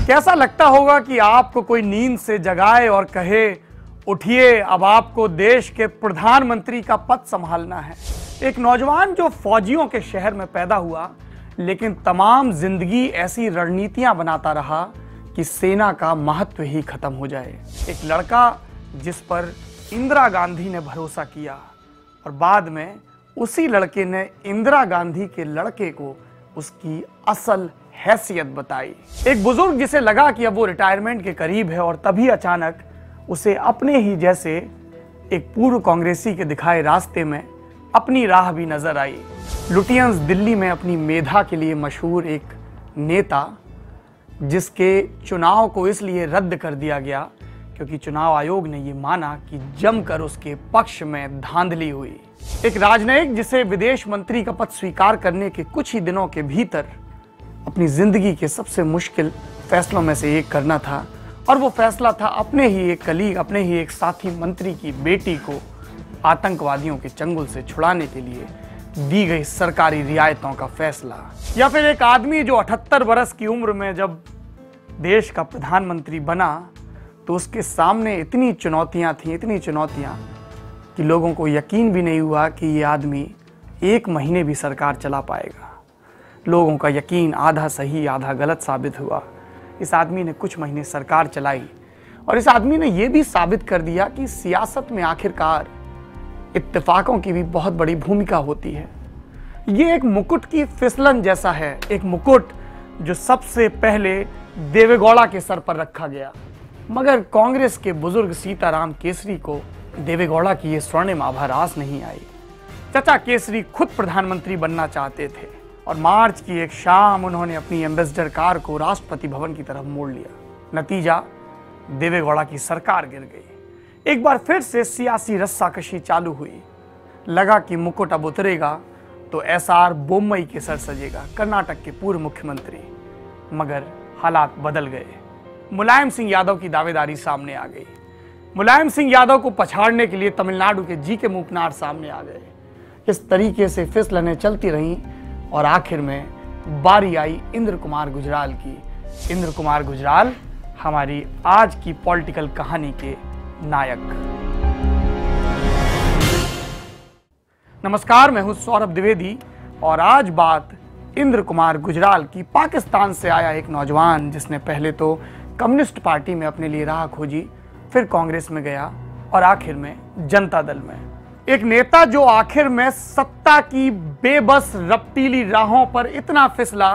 कैसा लगता होगा कि आपको कोई नींद से जगाए और कहे उठिए, अब आपको देश के प्रधानमंत्री का पद संभालना है। एक नौजवान जो फौजियों के शहर में पैदा हुआ, लेकिन तमाम जिंदगी ऐसी रणनीतियां बनाता रहा कि सेना का महत्व ही खत्म हो जाए। एक लड़का जिस पर इंदिरा गांधी ने भरोसा किया और बाद में उसी लड़के ने इंदिरा गांधी के लड़के को उसकी असल हैसियत बताई। एक बुजुर्ग जिसे लगा कि अब वो रिटायरमेंट के करीब है और तभी अचानक उसे अपने ही जैसे एक पूर्व कांग्रेसी के दिखाए रास्ते में अपनी राह भी नजर आई। लुटियंस दिल्ली में अपनी मेधा के लिए मशहूर एक नेता, जिसके चुनाव को इसलिए रद्द कर दिया गया क्योंकि चुनाव आयोग ने ये माना कि जमकर उसके पक्ष में धांधली हुई। एक राजनयिक जिसे विदेश मंत्री का पद स्वीकार करने के कुछ ही दिनों के भीतर अपनी जिंदगी के सबसे मुश्किल फैसलों में से एक करना था, और वो फैसला था अपने ही एक कलीग, अपने ही एक साथी मंत्री की बेटी को आतंकवादियों के चंगुल से छुड़ाने के लिए दी गई सरकारी रियायतों का फैसला। या फिर एक आदमी जो 78 वर्ष की उम्र में जब देश का प्रधानमंत्री बना तो उसके सामने इतनी चुनौतियां थीं, इतनी चुनौतियां कि लोगों को यकीन भी नहीं हुआ कि ये आदमी 1 महीने भी सरकार चला पाएगा। लोगों का यकीन आधा सही आधा गलत साबित हुआ। इस आदमी ने कुछ महीने सरकार चलाई और इस आदमी ने यह भी साबित कर दिया कि सियासत में आखिरकार इत्तेफाकों की भी बहुत बड़ी भूमिका होती है। ये एक मुकुट की फिसलन जैसा है, एक मुकुट जो सबसे पहले देवेगौड़ा के सर पर रखा गया, मगर कांग्रेस के बुजुर्ग सीताराम केसरी को देवेगौड़ा की ये स्वर्णिम आभा रास नहीं आई। चाचा केसरी खुद प्रधानमंत्री बनना चाहते थे और मार्च की एक शाम उन्होंने अपनी एम्बेसडर कार को राष्ट्रपति भवन की तरफ मोड़ लिया। नतीजा, देवेगौड़ा की सरकार गिर गई। एक बार फिर से सियासी रस्साकशी चालू हुई। लगा कि मुकुट अब उतरेगा तो एसआर बोम्मई के सर सजेगा, कर्नाटक के पूर्व मुख्यमंत्री। मगर हालात बदल गए। मुलायम सिंह यादव की दावेदारी सामने आ गई। मुलायम सिंह यादव को पछाड़ने के लिए तमिलनाडु के जीके मूपनार सामने आ गए। इस तरीके से फिसलनें चलती रहीं और आखिर में बारी आई इंद्र कुमार गुजराल की। इंद्र कुमार गुजराल हमारी आज की पॉलिटिकल कहानी के नायक। नमस्कार, मैं हूं सौरभ द्विवेदी और आज बात इंद्र कुमार गुजराल की। पाकिस्तान से आया एक नौजवान जिसने पहले तो कम्युनिस्ट पार्टी में अपने लिए राह खोजी, फिर कांग्रेस में गया और आखिर में जनता दल में। एक नेता जो आखिर में सत्ता की बेबस रपटीली राहों पर इतना फिसला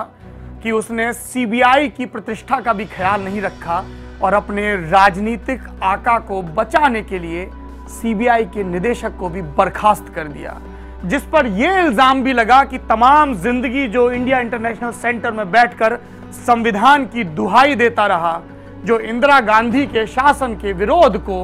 कि उसने सीबीआई की प्रतिष्ठा का भी ख्याल नहीं रखा और अपने राजनीतिक आका को बचाने के लिए सीबीआई के निदेशक को भी बर्खास्त कर दिया, जिस पर यह इल्जाम भी लगा कि तमाम जिंदगी जो इंडिया इंटरनेशनल सेंटर में बैठकर संविधान की दुहाई देता रहा, जो इंदिरा गांधी के शासन के विरोध को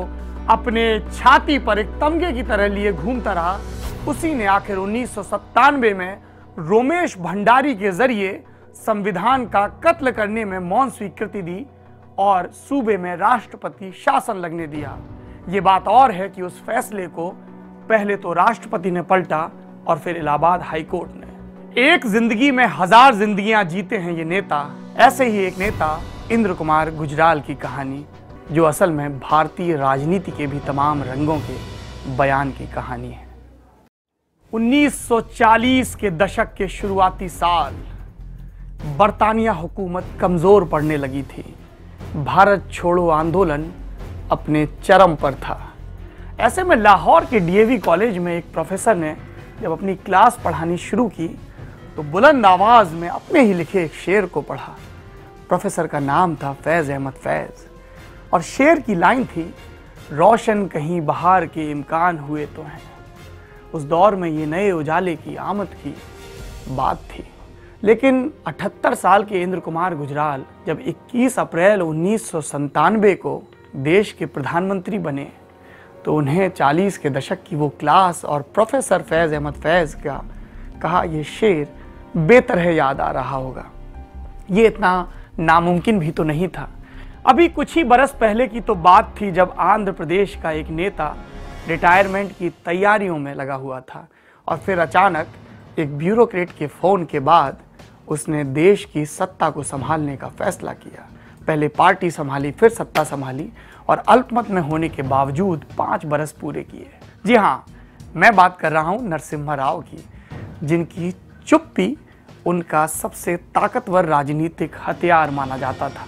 अपने छाती पर एक तमगे की तरह लिए घूमता रहा, उसी ने आखिर 1997 में रोमेश भंडारी के जरिए संविधान का कत्ल करने में मौन स्वीकृति दी और सूबे में राष्ट्रपति शासन लगने दिया। ये बात और है कि उस फैसले को पहले तो राष्ट्रपति ने पलटा और फिर इलाहाबाद हाईकोर्ट ने। एक जिंदगी में 1000 जिंदगियां जीते हैं ये नेता। ऐसे ही एक नेता इंद्र कुमार गुजराल की कहानी, जो असल में भारतीय राजनीति के भी तमाम रंगों के बयान की कहानी है। 1940 के दशक के शुरुआती साल, बरतानिया हुकूमत कमजोर पड़ने लगी थी। भारत छोड़ो आंदोलन अपने चरम पर था। ऐसे में लाहौर के डीएवी कॉलेज में एक प्रोफेसर ने जब अपनी क्लास पढ़ानी शुरू की तो बुलंद आवाज में अपने ही लिखे एक शेर को पढ़ा। प्रोफेसर का नाम था फैज अहमद फैज और शेर की लाइन थी, रोशन कहीं बहार के इम्कान हुए तो हैं। उस दौर में ये नए उजाले की आमद की बात थी। लेकिन 78 साल के इंद्र कुमार गुजराल जब 21 अप्रैल 1997 को देश के प्रधानमंत्री बने तो उन्हें 40 के दशक की वो क्लास और प्रोफेसर फैज अहमद फैज का कहा ये शेर बेतरह याद आ रहा होगा। ये इतना नामुमकिन भी तो नहीं था। अभी कुछ ही बरस पहले की तो बात थी जब आंध्र प्रदेश का एक नेता रिटायरमेंट की तैयारियों में लगा हुआ था और फिर अचानक एक ब्यूरोक्रेट के फ़ोन के बाद उसने देश की सत्ता को संभालने का फैसला किया। पहले पार्टी संभाली, फिर सत्ता संभाली और अल्पमत में होने के बावजूद 5 बरस पूरे किए। जी हाँ, मैं बात कर रहा हूं नरसिम्हा राव की, जिनकी चुप्पी उनका सबसे ताकतवर राजनीतिक हथियार माना जाता था।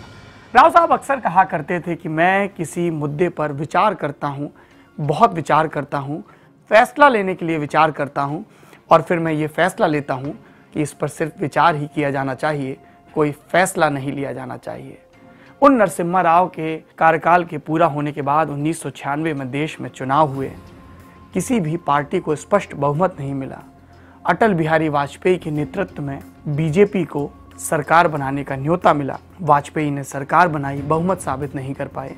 राव साहब अक्सर कहा करते थे कि मैं किसी मुद्दे पर विचार करता हूं, बहुत विचार करता हूं, फैसला लेने के लिए विचार करता हूं और फिर मैं ये फैसला लेता हूं कि इस पर सिर्फ विचार ही किया जाना चाहिए, कोई फैसला नहीं लिया जाना चाहिए। उन नरसिम्हा राव के कार्यकाल के पूरा होने के बाद 1996 में देश में चुनाव हुए। किसी भी पार्टी को स्पष्ट बहुमत नहीं मिला। अटल बिहारी वाजपेयी के नेतृत्व में बीजेपी को सरकार बनाने का न्योता मिला। वाजपेयी ने सरकार बनाई, बहुमत साबित नहीं कर पाए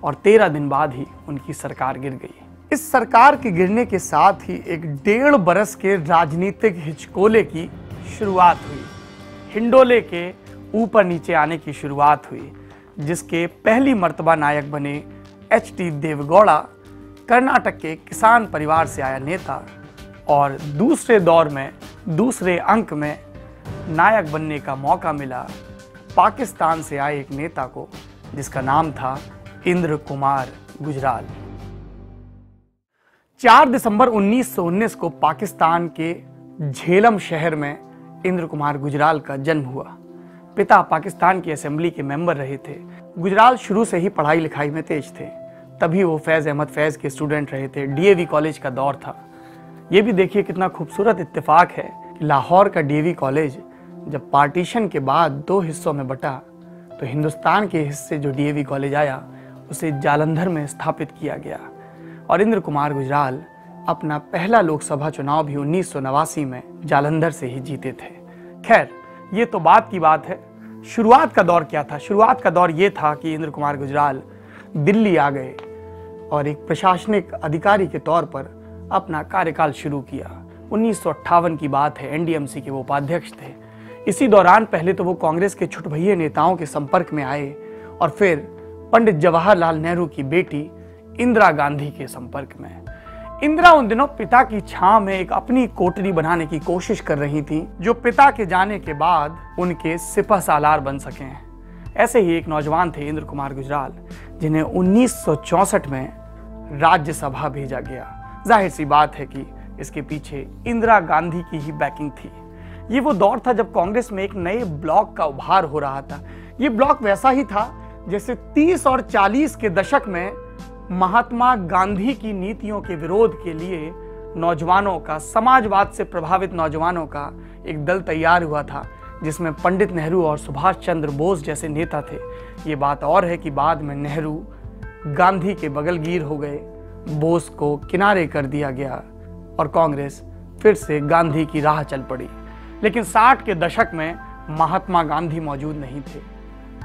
और 13 दिन बाद ही उनकी सरकार गिर गई। इस सरकार के गिरने के साथ ही एक 1.5 बरस के राजनीतिक हिचकोले की शुरुआत हुई। हिंडोले के ऊपर नीचे आने की शुरुआत हुई, जिसके पहली मर्तबा नायक बने एच.डी. देवेगौड़ा, कर्नाटक के किसान परिवार से आया नेता, और दूसरे दौर में दूसरे अंक में नायक बनने का मौका मिला पाकिस्तान से आए एक नेता को, जिसका नाम था इंद्र कुमार गुजराल। 4 दिसंबर 1919 को पाकिस्तान के झेलम शहर में इंद्र कुमार गुजराल का जन्म हुआ। पिता पाकिस्तान की असेंबली के मेंबर रहे थे। गुजराल शुरू से ही पढ़ाई लिखाई में तेज थे, तभी वो फैज़ अहमद फैज़ के स्टूडेंट रहे थे। डीएवी कॉलेज का दौर था। ये भी देखिए कितना खूबसूरत इत्तेफाक है कि लाहौर का डीएवी कॉलेज जब पार्टीशन के बाद 2 हिस्सों में बटा तो हिंदुस्तान के हिस्से जो डीएवी कॉलेज आया उसे जालंधर में स्थापित किया गया और इंद्र कुमार गुजराल अपना पहला लोकसभा चुनाव भी 1989 में जालंधर से ही जीते थे। खैर, ये तो बात की बात है। शुरुआत का दौर क्या था? शुरुआत का दौर ये था कि इंद्र कुमार गुजराल दिल्ली आ गए और एक प्रशासनिक अधिकारी के तौर पर अपना कार्यकाल शुरू किया। 1958 की बात है। एनडीएमसी के वो उपाध्यक्ष थे। इसी दौरान पहले तो वो कांग्रेस के छुटभइये नेताओं के संपर्क में आए और फिर पंडित जवाहरलाल नेहरू की बेटी इंदिरा गांधी के संपर्क में। इंदिरा उन दिनों पिता की छांव में एक अपनी कोठरी बनाने की कोशिश कर रही थी, जो पिता के जाने के बाद उनके सिपह सालार बन सकें। ऐसे ही एक नौजवान थे इंद्र कुमार गुजराल, जिन्हें 1964 में राज्यसभा भेजा गया। जाहिर सी बात है कि इसके पीछे इंदिरा गांधी की ही बैकिंग थी। ये वो दौर था जब कांग्रेस में एक नए ब्लॉक का उभार हो रहा था। ये ब्लॉक वैसा ही था जैसे 30 और 40 के दशक में महात्मा गांधी की नीतियों के विरोध के लिए नौजवानों का, समाजवाद से प्रभावित नौजवानों का एक दल तैयार हुआ था, जिसमें पंडित नेहरू और सुभाष चंद्र बोस जैसे नेता थे। ये बात और है कि बाद में नेहरू गांधी के बगलगीर हो गए, बोस को किनारे कर दिया गया और कांग्रेस फिर से गांधी की राह चल पड़ी। लेकिन 60 के दशक में महात्मा गांधी मौजूद नहीं थे,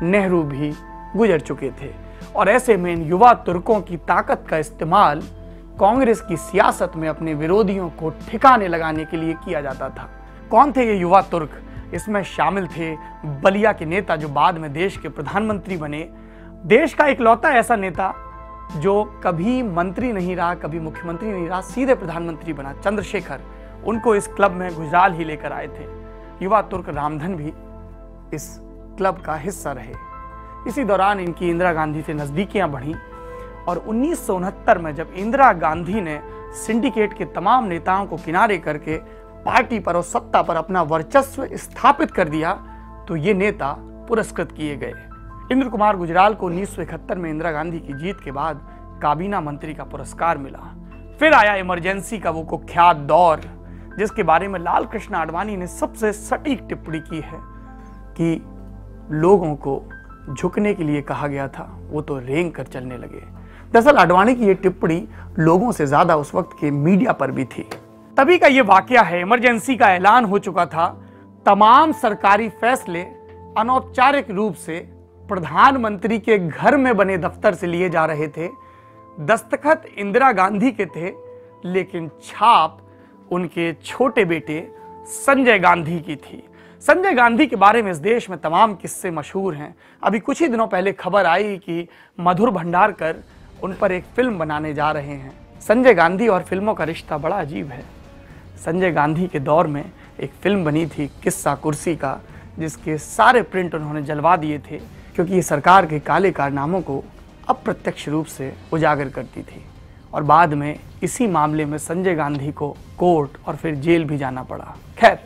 नेहरू भी गुजर चुके थे और ऐसे में इन युवा तुर्कों की ताकत का इस्तेमाल कांग्रेस की सियासत में अपने विरोधियों को ठिकाने लगाने के लिए किया जाता था। कौन थे ये युवा तुर्क? इसमें शामिल थे बलिया के नेता जो बाद में देश के प्रधानमंत्री बने, देश का इकलौता ऐसा नेता जो कभी मंत्री नहीं रहा, कभी मुख्यमंत्री नहीं रहा, सीधे प्रधानमंत्री बना, चंद्रशेखर। उनको इस क्लब में गुजराल ही लेकर आए थे। युवा तुर्क रामधन भी इस क्लब का हिस्सा रहे। इसी दौरान इनकी इंदिरा गांधी से नजदीकियां बढ़ी और 1969 में जब इंदिरा गांधी ने सिंडिकेट के तमाम नेताओं को किनारे करके पार्टी पर और सत्ता पर अपना वर्चस्व स्थापित कर दिया, तो ये नेता पुरस्कृत किए गए। इंद्र कुमार गुजराल को 1971 में इंदिरा गांधी की जीत के बाद काबीना मंत्री का पुरस्कार मिला। फिर आया इमरजेंसी का वो कुख्यात दौर, जिसके बारे में लाल कृष्ण आडवाणी ने सबसे सटीक टिप्पणी की है कि लोगों को झुकने के लिए कहा गया था, वो तो रेंग कर चलने लगे। दरअसल आडवाणी की ये टिप्पणी लोगों से ज्यादा उस वक्त के मीडिया पर भी थी। तभी का ये वाकया है। इमरजेंसी का ऐलान हो चुका था। तमाम सरकारी फैसले अनौपचारिक रूप से प्रधानमंत्री के घर में बने दफ्तर से लिए जा रहे थे। दस्तखत इंदिरा गांधी के थे, लेकिन छाप उनके छोटे बेटे संजय गांधी की थी। संजय गांधी के बारे में इस देश में तमाम किस्से मशहूर हैं। अभी कुछ ही दिनों पहले खबर आई कि मधुर भंडारकर उन पर एक फिल्म बनाने जा रहे हैं। संजय गांधी और फिल्मों का रिश्ता बड़ा अजीब है। संजय गांधी के दौर में एक फिल्म बनी थी किस्सा कुर्सी का, जिसके सारे प्रिंट उन्होंने जलवा दिए थे। क्योंकि ये सरकार के काले कारनामों को अप्रत्यक्ष रूप से उजागर करती थी। और बाद में इसी मामले में संजय गांधी को कोर्ट और फिर जेल भी जाना पड़ा। खैर,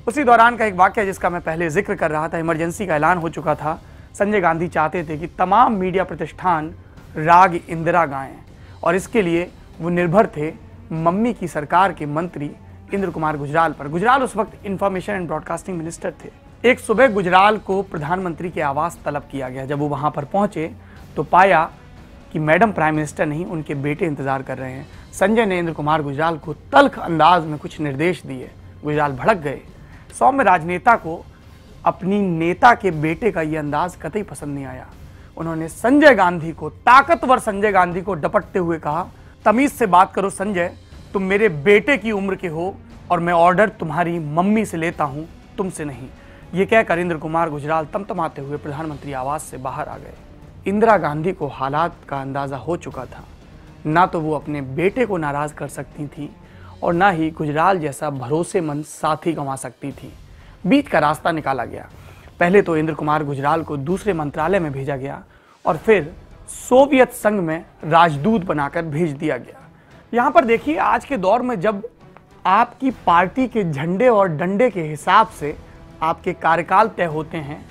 उसी दौरान का एक वाक्य जिसका मैं पहले जिक्र कर रहा था, इमरजेंसी का ऐलान हो चुका था। संजय गांधी चाहते थे कि तमाम मीडिया प्रतिष्ठान राग इंदिरा गाएं और इसके लिए वो निर्भर थे मम्मी की सरकार के मंत्री इंद्र कुमार गुजराल पर। गुजराल उस वक्त इंफॉर्मेशन एंड ब्रॉडकास्टिंग मिनिस्टर थे। एक सुबह गुजराल को प्रधानमंत्री के आवास तलब किया गया। जब वो वहां पर पहुंचे तो पाया कि मैडम प्राइम मिनिस्टर नहीं, उनके बेटे इंतजार कर रहे हैं। संजय ने इंद्र कुमार गुजराल को तल्ख अंदाज में कुछ निर्देश दिए। गुजराल भड़क गए। सौम्य राजनेता को अपनी नेता के बेटे का यह अंदाज कतई पसंद नहीं आया। उन्होंने संजय गांधी को, ताकतवर संजय गांधी को डपटते हुए कहा, तमीज से बात करो संजय, तुम मेरे बेटे की उम्र के हो और मैं ऑर्डर तुम्हारी मम्मी से लेता हूं, तुमसे नहीं। ये कहकर इंद्र कुमार गुजराल तमतमाते हुए प्रधानमंत्री आवास से बाहर आ गए। इंदिरा गांधी को हालात का अंदाजा हो चुका था। ना तो वो अपने बेटे को नाराज कर सकती थी और ना ही गुजराल जैसा भरोसेमंद साथी गंवा सकती थी। बीच का रास्ता निकाला गया। पहले तो इंद्र कुमार गुजराल को दूसरे मंत्रालय में भेजा गया और फिर सोवियत संघ में राजदूत बनाकर भेज दिया गया। यहाँ पर देखिए, आज के दौर में जब आपकी पार्टी के झंडे और डंडे के हिसाब से आपके कार्यकाल तय होते हैं,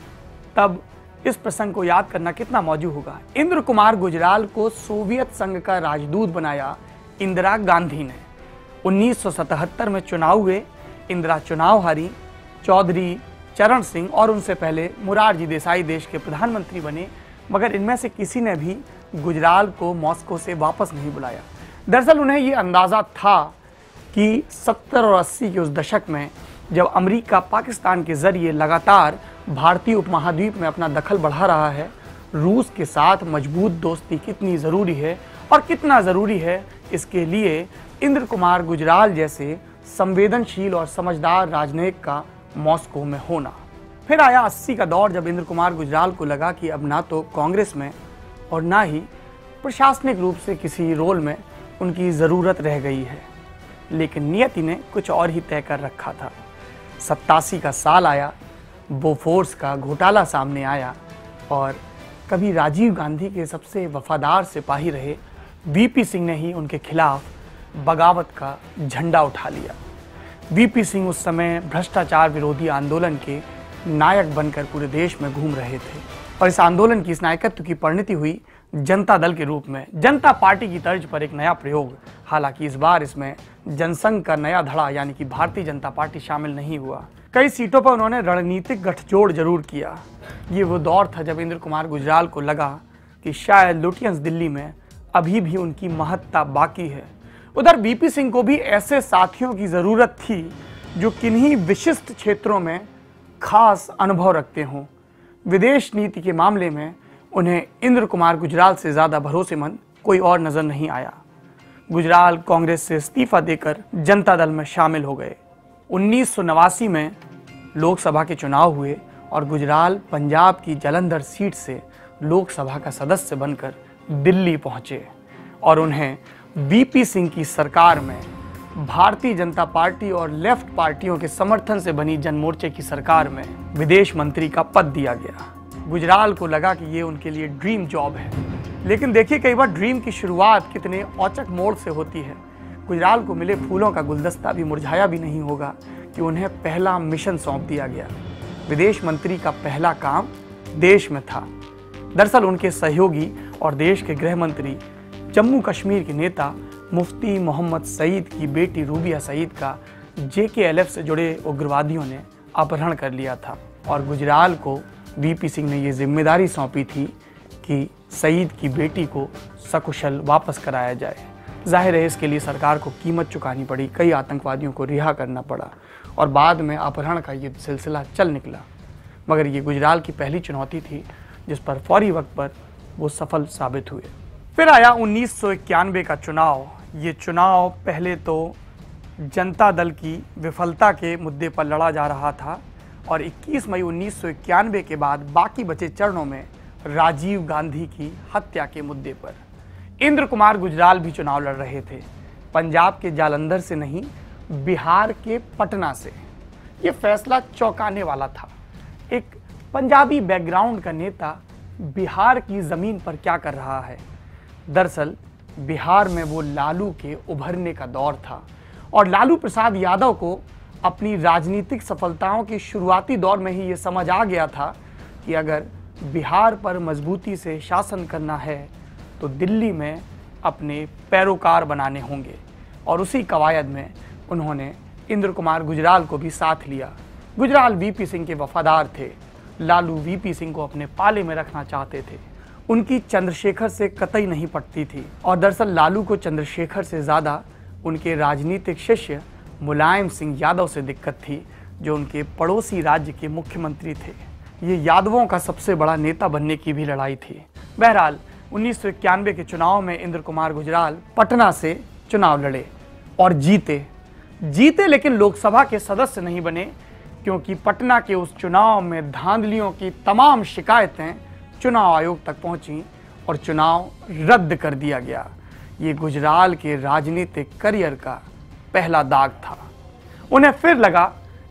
तब इस प्रसंग को याद करना कितना मौजू होगा। इंद्र कुमार गुजराल को सोवियत संघ का राजदूत बनाया इंदिरा गांधी ने। 1977 में चुनाव हुए। इंदिरा चुनाव हारी। चौधरी चरण सिंह और उनसे पहले मोरारजी देसाई देश के प्रधानमंत्री बने, मगर इनमें से किसी ने भी गुजराल को मॉस्को से वापस नहीं बुलाया। दरअसल उन्हें ये अंदाज़ा था कि 70 और 80 के उस दशक में जब अमेरिका पाकिस्तान के जरिए लगातार भारतीय उपमहाद्वीप में अपना दखल बढ़ा रहा है, रूस के साथ मजबूत दोस्ती कितनी ज़रूरी है और कितना ज़रूरी है, इसके लिए इंद्र कुमार गुजराल जैसे संवेदनशील और समझदार राजनयिक का मॉस्को में होना। फिर आया 80 का दौर, जब इंद्र कुमार गुजराल को लगा कि अब ना तो कांग्रेस में और ना ही प्रशासनिक रूप से किसी रोल में उनकी ज़रूरत रह गई है। लेकिन नियति ने कुछ और ही तय कर रखा था। 87 का साल आया, बोफोर्स का घोटाला सामने आया और कभी राजीव गांधी के सबसे वफादार सिपाही रहे वीपी सिंह ने ही उनके खिलाफ बगावत का झंडा उठा लिया। वीपी सिंह उस समय भ्रष्टाचार विरोधी आंदोलन के नायक बनकर पूरे देश में घूम रहे थे और इस आंदोलन की, इस नायकत्व की परिणति हुई जनता दल के रूप में। जनता पार्टी की तर्ज पर एक नया प्रयोग। हालांकि इस बार इसमें जनसंघ का नया धड़ा यानी कि भारतीय जनता पार्टी शामिल नहीं हुआ। कई सीटों पर उन्होंने रणनीतिक गठजोड़ जरूर किया। ये वो दौर था जब इंद्र कुमार गुजराल को लगा कि शायद लुटियंस दिल्ली में अभी भी उनकी महत्ता बाकी है। उधर वीपी सिंह को भी ऐसे साथियों की जरूरत थी जो किन्हीं विशिष्ट क्षेत्रों में खास अनुभव रखते हों। विदेश नीति के मामले में उन्हें इंद्र कुमार गुजराल से ज़्यादा भरोसेमंद कोई और नज़र नहीं आया। गुजराल कांग्रेस से इस्तीफा देकर जनता दल में शामिल हो गए। 1989 में लोकसभा के चुनाव हुए और गुजराल पंजाब की जालंधर सीट से लोकसभा का सदस्य बनकर दिल्ली पहुंचे और उन्हें वीपी सिंह की सरकार में भारतीय जनता पार्टी और लेफ्ट पार्टियों के समर्थन से बनी जनमोर्चे की सरकार में विदेश मंत्री का पद दिया गया। गुजराल को लगा कि ये उनके लिए ड्रीम जॉब है। लेकिन देखिए, कई बार ड्रीम की शुरुआत कितने औचक मोड़ से होती है। गुजराल को मिले फूलों का गुलदस्ता भी मुरझाया भी नहीं होगा कि उन्हें पहला मिशन सौंप दिया गया। विदेश मंत्री का पहला काम देश में था। दरअसल उनके सहयोगी और देश के गृह मंत्री जम्मू कश्मीर के नेता मुफ्ती मोहम्मद सईद की बेटी रूबिया सईद का JKLF से जुड़े उग्रवादियों ने अपहरण कर लिया था और गुजराल को वीपी सिंह ने ये जिम्मेदारी सौंपी थी कि सईद की बेटी को सकुशल वापस कराया जाए। जाहिर है इसके लिए सरकार को कीमत चुकानी पड़ी, कई आतंकवादियों को रिहा करना पड़ा और बाद में अपहरण का ये सिलसिला चल निकला। मगर ये गुजराल की पहली चुनौती थी जिस पर फौरी वक्त पर वो सफल साबित हुए। फिर आया 1991 का चुनाव। ये चुनाव पहले तो जनता दल की विफलता के मुद्दे पर लड़ा जा रहा था और 21 मई 1991 के बाद बाकी बचे चरणों में राजीव गांधी की हत्या के मुद्दे पर इंद्र कुमार गुजराल भी चुनाव लड़ रहे थे। पंजाब के जालंधर से नहीं, बिहार के पटना से। ये फैसला चौंकाने वाला था। एक पंजाबी बैकग्राउंड का नेता बिहार की जमीन पर क्या कर रहा है। दरअसल बिहार में वो लालू के उभरने का दौर था और लालू प्रसाद यादव को अपनी राजनीतिक सफलताओं की शुरुआती दौर में ही ये समझ आ गया था कि अगर बिहार पर मजबूती से शासन करना है तो दिल्ली में अपने पैरोकार बनाने होंगे। और उसी कवायद में उन्होंने इंद्र कुमार गुजराल को भी साथ लिया। गुजराल वीपी सिंह के वफादार थे। लालू वीपी सिंह को अपने पाले में रखना चाहते थे। उनकी चंद्रशेखर से कतई नहीं पटती थी और दरअसल लालू को चंद्रशेखर से ज़्यादा उनके राजनीतिक शिष्य मुलायम सिंह यादव से दिक्कत थी, जो उनके पड़ोसी राज्य के मुख्यमंत्री थे। ये यादवों का सबसे बड़ा नेता बनने की भी लड़ाई थी। बहरहाल 1991 के चुनाव में इंद्र कुमार गुजराल पटना से चुनाव लड़े और जीते लेकिन लोकसभा के सदस्य नहीं बने, क्योंकि पटना के उस चुनाव में धांधलियों की तमाम शिकायतें चुनाव आयोग तक पहुंची और चुनाव रद्द कर दिया गया। ये गुजराल के राजनीतिक करियर का पहला दाग था। उन्हें फिर लगा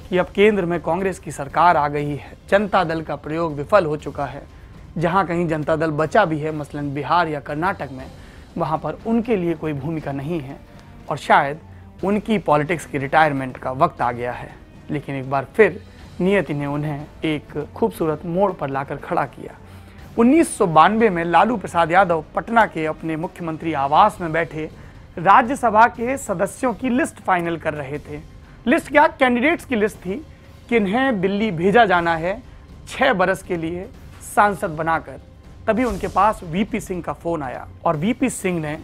कि अब केंद्र में कांग्रेस की सरकार आ गई है, जनता दल का प्रयोग विफल हो चुका है। जहां कहीं जनता दल बचा भी है, मसलन बिहार या कर्नाटक में, वहां पर उनके लिए कोई भूमिका नहीं है और शायद उनकी पॉलिटिक्स की रिटायरमेंट का वक्त आ गया है। लेकिन एक बार फिर नियति ने उन्हें एक खूबसूरत मोड़ पर लाकर खड़ा किया। 1992 में लालू प्रसाद यादव पटना के अपने मुख्यमंत्री आवास में बैठे राज्यसभा के सदस्यों की लिस्ट फाइनल कर रहे थे। लिस्ट क्या, कैंडिडेट्स की लिस्ट थी कि इन्हें दिल्ली भेजा जाना है 6 बरस के लिए सांसद बनाकर। तभी उनके पास वीपी सिंह का फोन आया और वीपी सिंह ने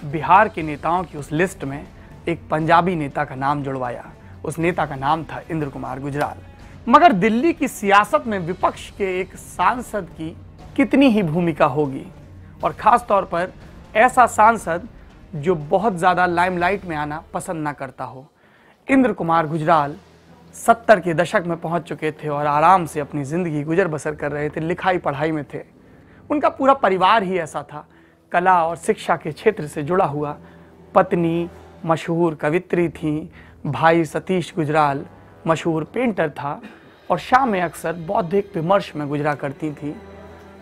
बिहार के नेताओं की उस लिस्ट में एक पंजाबी नेता का नाम जुड़वाया। उस नेता का नाम था इंद्र कुमार गुजराल। मगर दिल्ली की सियासत में विपक्ष के एक सांसद की कितनी ही भूमिका होगी, और खास तौर पर ऐसा सांसद जो बहुत ज़्यादा लाइमलाइट में आना पसंद ना करता हो। इंद्र कुमार गुजराल 70 के दशक में पहुंच चुके थे और आराम से अपनी ज़िंदगी गुजर बसर कर रहे थे, लिखाई पढ़ाई में थे। उनका पूरा परिवार ही ऐसा था, कला और शिक्षा के क्षेत्र से जुड़ा हुआ। पत्नी मशहूर कवित्री थी, भाई सतीश गुजराल मशहूर पेंटर था और शाम में अक्सर बौद्धिक विमर्श में गुजरा करती थी।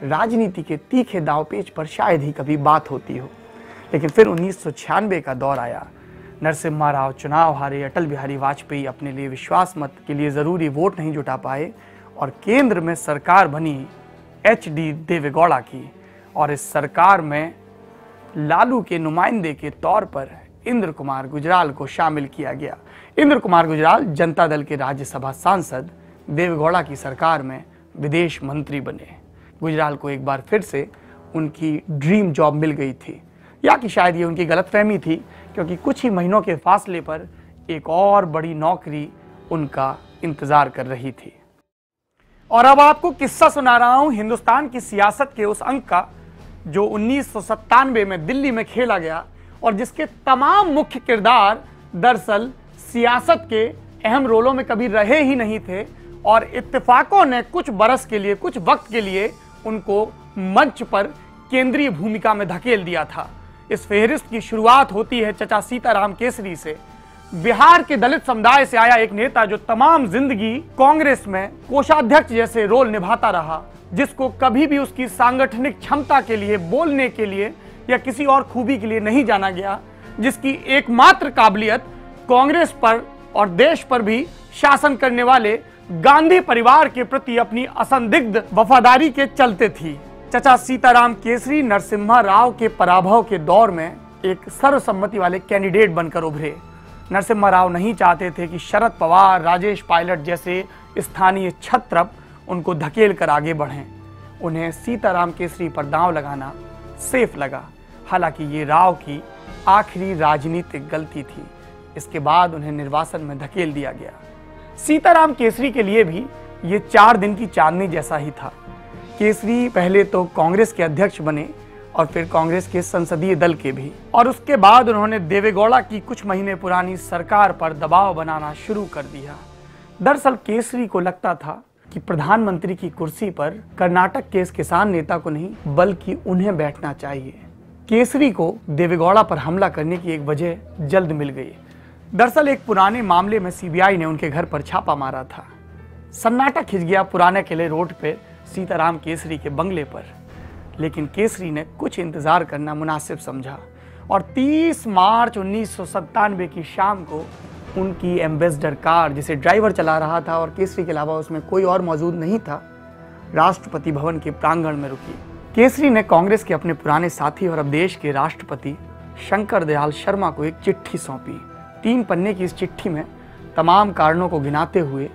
राजनीति के तीखे दांवपेच पर शायद ही कभी बात होती हो। लेकिन फिर 1996 का दौर आया। नरसिम्हा राव चुनाव हारे, अटल बिहारी वाजपेयी अपने लिए विश्वास मत के लिए ज़रूरी वोट नहीं जुटा पाए और केंद्र में सरकार बनी HD देवेगौड़ा की। और इस सरकार में लालू के नुमाइंदे के तौर पर इंद्र कुमार गुजराल को शामिल किया गया। इंद्र कुमार गुजराल जनता दल के राज्यसभा सांसद, देवेगौड़ा की सरकार में विदेश मंत्री बने। गुजराल को एक बार फिर से उनकी ड्रीम जॉब मिल गई थी, या कि शायद ये उनकी गलतफहमी थी, क्योंकि कुछ ही महीनों के फासले पर एक और बड़ी नौकरी उनका इंतजार कर रही थी। और अब आपको किस्सा सुना रहा हूं हिंदुस्तान की सियासत के उस अंक का जो 1997 में दिल्ली में खेला गया और जिसके तमाम मुख्य किरदार दरअसल सियासत के अहम रोलों में कभी रहे ही नहीं थे और इत्तेफाकों ने कुछ बरस के लिए, कुछ वक्त के लिए उनको मंच पर केंद्रीय भूमिका में धकेल दिया था। इस फेहरिस्त की शुरुआत होती है चचा सीताराम केसरी से। बिहार के दलित समुदाय से आया एक नेता जो तमाम जिंदगी कांग्रेस में कोषाध्यक्ष जैसे रोल निभाता रहा, जिसको कभी भी उसकी सांगठनिक क्षमता के लिए, बोलने के लिए या किसी और खूबी के लिए नहीं जाना गया, जिसकी एकमात्र काबिलियत कांग्रेस पर और देश पर भी शासन करने वाले गांधी परिवार के प्रति अपनी असंदिग्ध वफादारी के चलते थी। चचा सीताराम केसरी नरसिम्हा राव के पराभव के दौर में एक सर्वसम्मति वाले कैंडिडेट बनकर उभरे। नरसिम्हा राव नहीं चाहते थे कि शरद पवार, राजेश पायलट जैसे स्थानीय क्षत्रप उनको धकेल कर आगे बढ़ें। उन्हें सीताराम केसरी पर दांव लगाना सेफ लगा। हालांकि ये राव की आखिरी राजनीतिक गलती थी। इसके बाद उन्हें निर्वासन में धकेल दिया गया। सीताराम केसरी के लिए भी ये 4 दिन की चांदनी जैसा ही था। केसरी पहले तो कांग्रेस के अध्यक्ष बने और फिर कांग्रेस के संसदीय दल के भी, और उसके बाद उन्होंने देवेगौड़ा की कुछ महीने पुरानी सरकार पर दबाव बनाना शुरू कर दिया। दरअसल केसरी को लगता था कि प्रधानमंत्री की कुर्सी पर कर्नाटक के इस किसान नेता को नहीं बल्कि उन्हें बैठना चाहिए। केसरी को देवेगौड़ा पर हमला करने की एक वजह जल्द मिल गई। दरअसल एक पुराने मामले में सीबीआई ने उनके घर पर छापा मारा था। सन्नाटा खिंच गया पुराने किले रोड पे सीताराम केसरी के बंगले पर, लेकिन केसरी ने कुछ इंतजार करना मुनासिब समझा और 30 मार्च 1997 की शाम को उनकी एम्बेसडर कार, जिसे ड्राइवर चला रहा था और केसरी के अलावा उसमें कोई और मौजूद नहीं था, राष्ट्रपति भवन के प्रांगण में रुकी। केसरी ने कांग्रेस के अपने पुराने साथी और अब देश के राष्ट्रपति शंकर दयाल शर्मा को एक चिट्ठी सौंपी। 3 पन्ने की इस चिट्ठी में तमाम कारणों को गिनाते हुए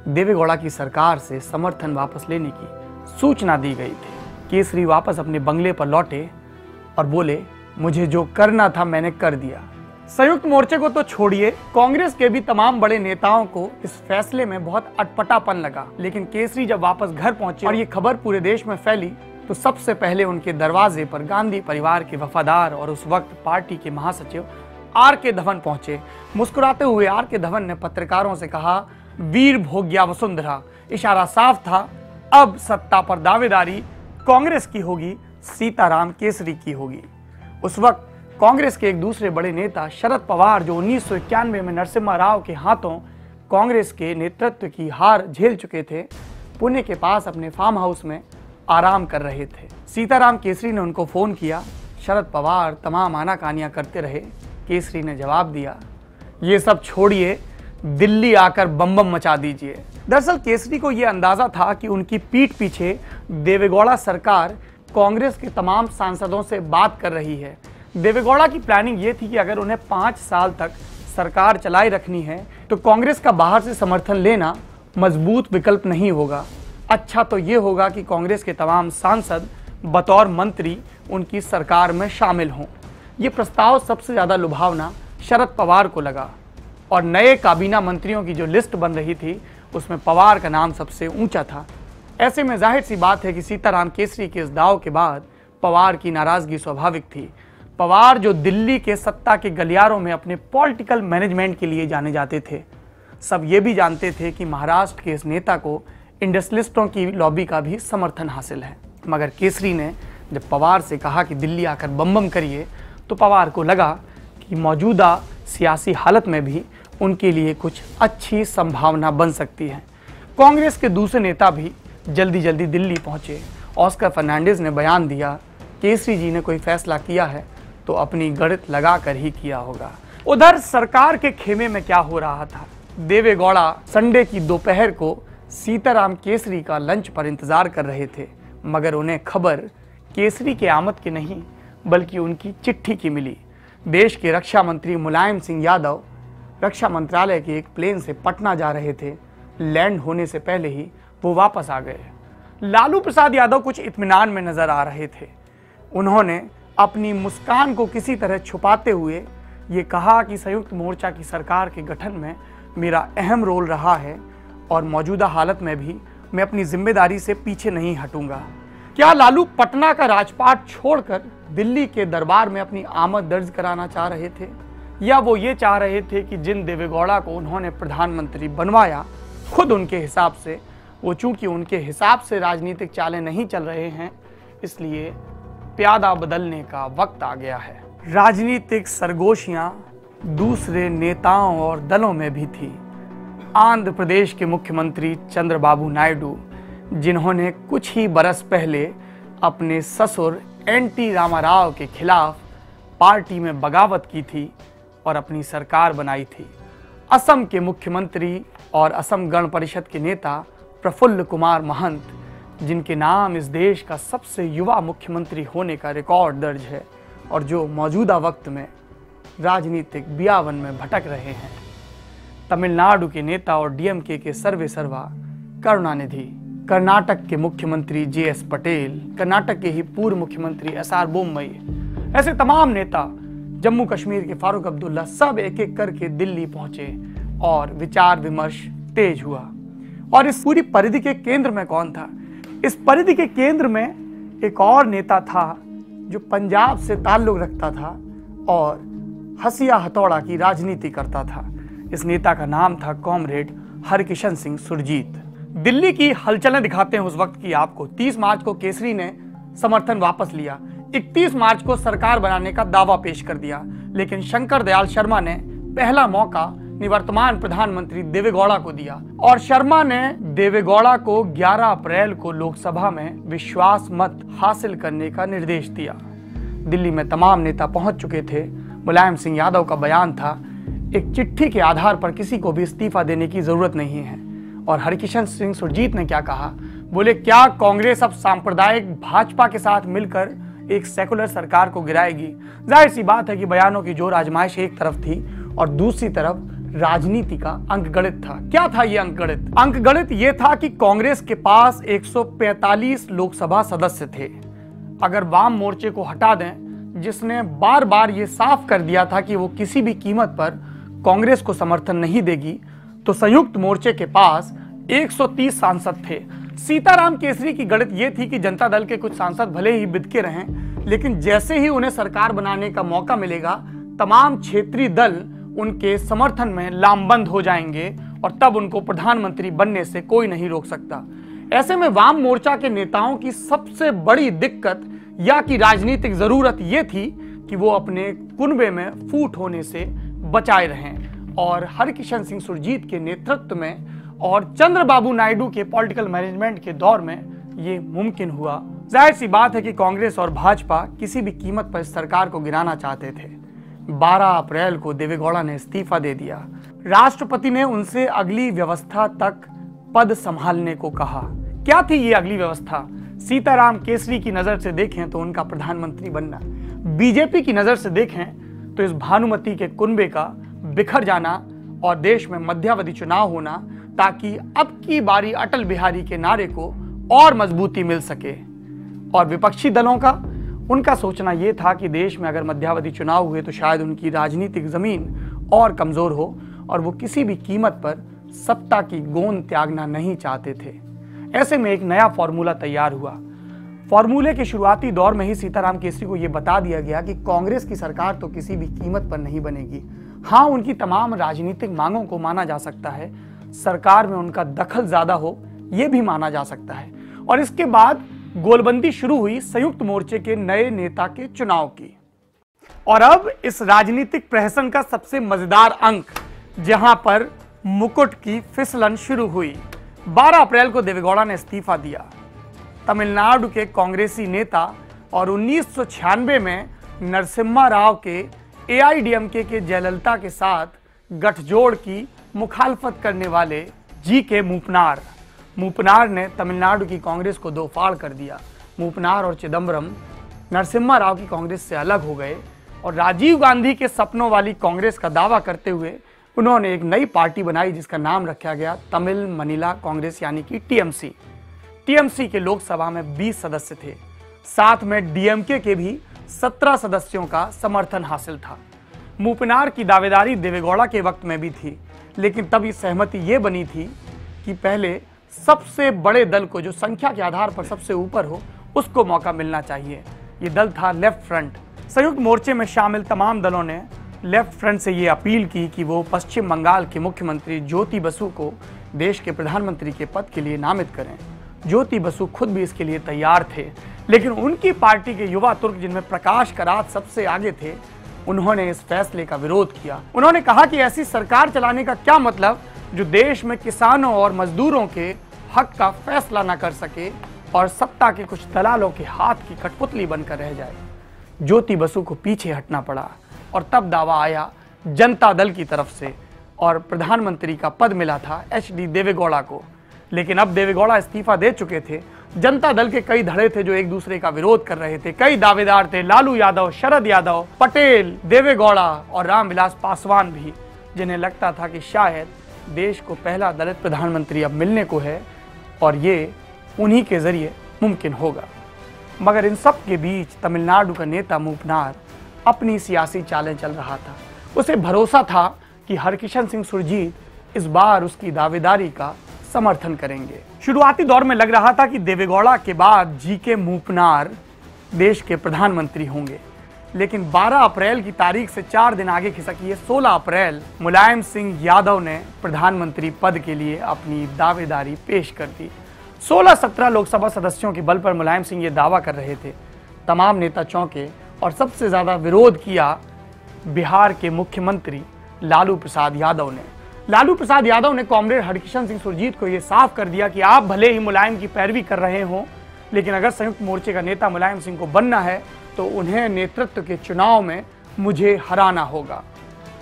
देवेगौड़ा की सरकार से समर्थन वापस लेने की सूचना दी गई थी। केसरी वापस अपने बंगले पर लौटे और बोले, मुझे जो करना था मैंने कर दिया। संयुक्त मोर्चे को तो छोड़िए, कांग्रेस के भी तमाम बड़े नेताओं को इस फैसले में बहुत अटपटापन लगा। लेकिन केसरी जब वापस घर पहुंचे और ये खबर पूरे देश में फैली तो सबसे पहले उनके दरवाजे पर गांधी परिवार के वफादार और उस वक्त पार्टी के महासचिव आर.के. धवन पहुंचे। मुस्कुराते हुए आर.के. धवन ने पत्रकारों से कहा, वीर भोग्या वसुंधरा। इशारा साफ था, अब सत्ता पर दावेदारी कांग्रेस की होगी, सीताराम केसरी की होगी। उस वक्त कांग्रेस के एक दूसरे बड़े नेता शरद पवार, जो 1991 में नरसिम्हा राव के हाथों कांग्रेस के नेतृत्व की हार झेल चुके थे, पुणे के पास अपने फार्म हाउस में आराम कर रहे थे। सीताराम केसरी ने उनको फोन किया। शरद पवार तमाम आनाकानियां करते रहे। केसरी ने जवाब दिया, ये सब छोड़िए, दिल्ली आकर बम बम मचा दीजिए। दरअसल केसरी को यह अंदाजा था कि उनकी पीठ पीछे देवेगौड़ा सरकार कांग्रेस के तमाम सांसदों से बात कर रही है। देवेगौड़ा की प्लानिंग ये थी कि अगर उन्हें 5 साल तक सरकार चलाए रखनी है तो कांग्रेस का बाहर से समर्थन लेना मजबूत विकल्प नहीं होगा। अच्छा तो ये होगा कि कांग्रेस के तमाम सांसद बतौर मंत्री उनकी सरकार में शामिल हों। ये प्रस्ताव सबसे ज़्यादा लुभावना शरद पवार को लगा और नए काबीना मंत्रियों की जो लिस्ट बन रही थी उसमें पवार का नाम सबसे ऊंचा था। ऐसे में जाहिर सी बात है कि सीताराम केसरी के इस दाव के बाद पवार की नाराजगी स्वाभाविक थी। पवार, जो दिल्ली के सत्ता के गलियारों में अपने पॉलिटिकल मैनेजमेंट के लिए जाने जाते थे, सब ये भी जानते थे कि महाराष्ट्र के इस नेता को इंडस्ट्रियलिस्टों की लॉबी का भी समर्थन हासिल है। मगर केसरी ने जब पवार से कहा कि दिल्ली आकर बम बम करिए तो पवार को लगा कि मौजूदा सियासी हालत में भी उनके लिए कुछ अच्छी संभावना बन सकती है। कांग्रेस के दूसरे नेता भी जल्दी जल्दी दिल्ली पहुंचे। ऑस्कर फर्नांडिस ने बयान दिया, केसरी जी ने कोई फैसला किया है तो अपनी गणित लगा कर ही किया होगा। उधर सरकार के खेमे में क्या हो रहा था? देवेगौड़ा संडे की दोपहर को सीताराम केसरी का लंच पर इंतजार कर रहे थे, मगर उन्हें खबर केसरी के आमद की नहीं बल्कि उनकी चिट्ठी की मिली। देश के रक्षा मंत्री मुलायम सिंह यादव रक्षा मंत्रालय के एक प्लेन से पटना जा रहे थे। लैंड होने से पहले ही वो वापस आ गए। लालू प्रसाद यादव कुछ इत्मीनान में नजर आ रहे थे। उन्होंने अपनी मुस्कान को किसी तरह छुपाते हुए ये कहा कि संयुक्त मोर्चा की सरकार के गठन में मेरा अहम रोल रहा है और मौजूदा हालत में भी मैं अपनी जिम्मेदारी से पीछे नहीं हटूंगा। क्या लालू पटना का राजपाट छोड़कर दिल्ली के दरबार में अपनी आमद दर्ज कराना चाह रहे थे, या वो ये चाह रहे थे कि जिन देवेगौड़ा को उन्होंने प्रधानमंत्री बनवाया खुद उनके हिसाब से, वो चूंकि उनके हिसाब से राजनीतिक चालें नहीं चल रहे हैं, इसलिए प्यादा बदलने का वक्त आ गया है। राजनीतिक सरगोशियां दूसरे नेताओं और दलों में भी थी। आंध्र प्रदेश के मुख्यमंत्री चंद्रबाबू नायडू, जिन्होंने कुछ ही बरस पहले अपने ससुर एन.टी. रामाराव के खिलाफ पार्टी में बगावत की थी और अपनी सरकार बनाई थी। असम के मुख्यमंत्री और असम गण परिषद के नेता प्रफुल्ल कुमार महंत, जिनके नाम इस देश का सबसे युवा मुख्यमंत्री होने का रिकॉर्ड दर्ज है और जो मौजूदा वक्त में राजनीतिक बियावन में भटक रहे हैं। तमिलनाडु के नेता और डीएमके के सर्वे सर्वा करुणानिधि, कर्नाटक के मुख्यमंत्री जे.एस. पटेल, कर्नाटक के ही पूर्व मुख्यमंत्री एस.आर. बोम्मई, ऐसे तमाम नेता, जम्मू कश्मीर के फारूक अब्दुल्ला, सब एक एक करके दिल्ली पहुंचे और विचार विमर्श तेज हुआ। और इस पूरी परिधि के केंद्र में कौन था? इस परिधि के केंद्र में एक और नेता था जो पंजाब से ताल्लुक रखता था और हसिया हथौड़ा की राजनीति करता था। इस नेता का नाम था कॉमरेड हरकिशन सिंह सुरजीत। दिल्ली की हलचलें दिखाते हैं उस वक्त की आपको। 30 मार्च को केसरी ने समर्थन वापस लिया, 31 मार्च को सरकार बनाने का दावा पेश कर दिया, लेकिन शंकर दयाल शर्मा ने पहला मौका निवर्तमान प्रधानमंत्री देवेगौड़ा को दिया और शर्मा ने देवेगौड़ा को 11 अप्रैल को लोकसभा में विश्वास मत हासिल करने का निर्देश दिया। दिल्ली में तमाम नेता पहुंच चुके थे। मुलायम सिंह यादव का बयान था, एक चिट्ठी के आधार पर किसी को भी इस्तीफा देने की जरूरत नहीं है। और हरकिशन सिंह सुरजीत ने क्या कहा, बोले क्या कांग्रेस अब सांप्रदायिक भाजपा के साथ मिलकर एक सेकुलर सरकार को गिराएगी। जाहिर सी बात है कि बयानों की जोर आजमाइश एक तरफ थी और दूसरी तरफ राजनीति का अंकगणित था। क्या था ये अंकगणित? अंकगणित ये था कि कांग्रेस के पास 145 लोकसभा सदस्य थे। अगर वाम मोर्चे को हटा दें, जिसने बार बार ये साफ कर दिया था कि वो किसी भी कीमत पर कांग्रेस को समर्थन नहीं देगी, तो संयुक्त मोर्चे के पास 130 सांसद थे। सीताराम केसरी की गणित ये थी कि जनता दल के कुछ सांसद भले ही बिदके रहें, लेकिन जैसे ही उन्हें सरकार बनाने का मौका मिलेगा, तमाम क्षेत्रीय दल उनके समर्थन में लामबंद हो जाएंगे और तब उनको प्रधानमंत्री बनने से कोई नहीं रोक सकता। ऐसे में वाम मोर्चा के नेताओं की सबसे बड़ी दिक्कत या कि राजनीतिक जरूरत यह थी कि वो अपने कुनबे में फूट होने से बचाए रहें। और हरकिशन सिंह सुरजीत के नेतृत्व में और चंद्रबाबू नायडू के पॉलिटिकल मैनेजमेंट के दौर में ये मुमकिन हुआ। जाहिर सी बात है कि कांग्रेस और भाजपा किसी भी कीमत पर इस सरकार को गिराना चाहते थे। 12 अप्रैल को देवेगौड़ा ने इस्तीफा दे दिया। राष्ट्रपति ने उनसे अगली व्यवस्था तक पद संभालने को कहा। क्या थी ये अगली व्यवस्था? सीताराम केसरी की नजर से देखें तो उनका प्रधानमंत्री बनना, बीजेपी की नजर से देखें तो इस भानुमति के कुनबे का बिखर जाना और देश में मध्यावधि चुनाव होना, ताकि अब की बारी अटल बिहारी के नारे को और मजबूती मिल सके। और विपक्षी दलों का उनका सोचना यह था कि देश में अगर मध्यावधि चुनाव हुए तो शायद उनकी राजनीतिक जमीन और कमजोर हो और वो किसी भी कीमत पर सत्ता की गोंद त्यागना नहीं चाहते थे। ऐसे में एक नया फॉर्मूला तैयार हुआ। फॉर्मूले के शुरुआती दौर में ही सीताराम केसरी को यह बता दिया गया कि कांग्रेस की सरकार तो किसी भी कीमत पर नहीं बनेगी। हाँ, उनकी तमाम राजनीतिक मांगों को माना जा सकता है, सरकार में उनका दखल ज्यादा हो यह भी माना जा सकता है। और इसके बाद गोलबंदी शुरू हुई संयुक्त मोर्चे के नए नेता के चुनाव की। और अब इस राजनीतिक प्रहसन का सबसे मजेदार अंक, जहां पर मुकुट की फिसलन शुरू हुई। 12 अप्रैल को देवेगौड़ा ने इस्तीफा दिया। तमिलनाडु के कांग्रेसी नेता और 1996 में नरसिम्हा राव के एआईडीएमके के जयललिता के साथ गठजोड़ की मुखालफत करने वाले जी.के. मूपनार ने तमिलनाडु की कांग्रेस को दो फाड़ कर दिया। मूपनार और चिदम्बरम नरसिम्हा राव की कांग्रेस से अलग हो गए और राजीव गांधी के सपनों वाली कांग्रेस का दावा करते हुए उन्होंने एक नई पार्टी बनाई जिसका नाम रखा गया तमिल मनीला कांग्रेस, यानी कि टीएमसी। टीएमसी के लोकसभा में 20 सदस्य थे, साथ में डीएमके के भी 17 सदस्यों का समर्थन हासिल था। मूपनार की दावेदारी देवेगौड़ा के वक्त में भी थी, लेकिन तब इस सहमति ये बनी थी कि पहले सबसे बड़े दल को, जो संख्या के आधार पर सबसे ऊपर हो, उसको मौका मिलना चाहिए। ये दल था लेफ्ट फ्रंट। संयुक्त मोर्चे में शामिल तमाम दलों ने लेफ्ट फ्रंट से ये अपील की कि वो पश्चिम बंगाल के मुख्यमंत्री ज्योति बसु को देश के प्रधानमंत्री के पद के लिए नामित करें। ज्योति बसु खुद भी इसके लिए तैयार थे, लेकिन उनकी पार्टी के युवा तुर्क, जिनमें प्रकाश करात सबसे आगे थे, उन्होंने इस फैसले का विरोध किया। उन्होंने कहा कि ऐसी सरकार चलाने का क्या मतलब जो देश में किसानों और मजदूरों के हक का फैसला न कर सके और सत्ता के कुछ दलालों के हाथ की कठपुतली बनकर रह जाए। ज्योति बसु को पीछे हटना पड़ा और तब दावा आया जनता दल की तरफ से और प्रधानमंत्री का पद मिला था एचडी देवेगौड़ा को। लेकिन अब देवेगौड़ा इस्तीफा दे चुके थे। जनता दल के कई धड़े थे जो एक दूसरे का विरोध कर रहे थे। कई दावेदार थे, लालू यादव, शरद यादव, पटेल, देवेगौड़ा और रामविलास पासवान भी, जिन्हें लगता था कि शायद देश को पहला दलित प्रधानमंत्री अब मिलने को है और ये उन्हीं के जरिए मुमकिन होगा। मगर इन सब के बीच तमिलनाडु का नेता मूपनार अपनी सियासी चालें चल रहा था। उसे भरोसा था कि हरकिशन सिंह सुरजीत इस बार उसकी दावेदारी का समर्थन करेंगे। शुरुआती दौर में लग रहा था कि देवेगौड़ा के बाद जी.के. मूपनार देश के प्रधानमंत्री होंगे, लेकिन 12 अप्रैल की तारीख से 4 दिन आगे खिसकी है 16 अप्रैल मुलायम सिंह यादव ने प्रधानमंत्री पद के लिए अपनी दावेदारी पेश कर दी। 16-17 लोकसभा सदस्यों के बल पर मुलायम सिंह ये दावा कर रहे थे। तमाम नेता चौंके और सबसे ज्यादा विरोध किया बिहार के मुख्यमंत्री लालू प्रसाद यादव ने। लालू प्रसाद यादव ने कॉमरेड हरकिशन सिंह सुरजीत को यह साफ कर दिया कि आप भले ही मुलायम की पैरवी कर रहे हों, लेकिन अगर संयुक्त मोर्चे का नेता मुलायम सिंह को बनना है तो उन्हें नेतृत्व के चुनाव में मुझे हराना होगा।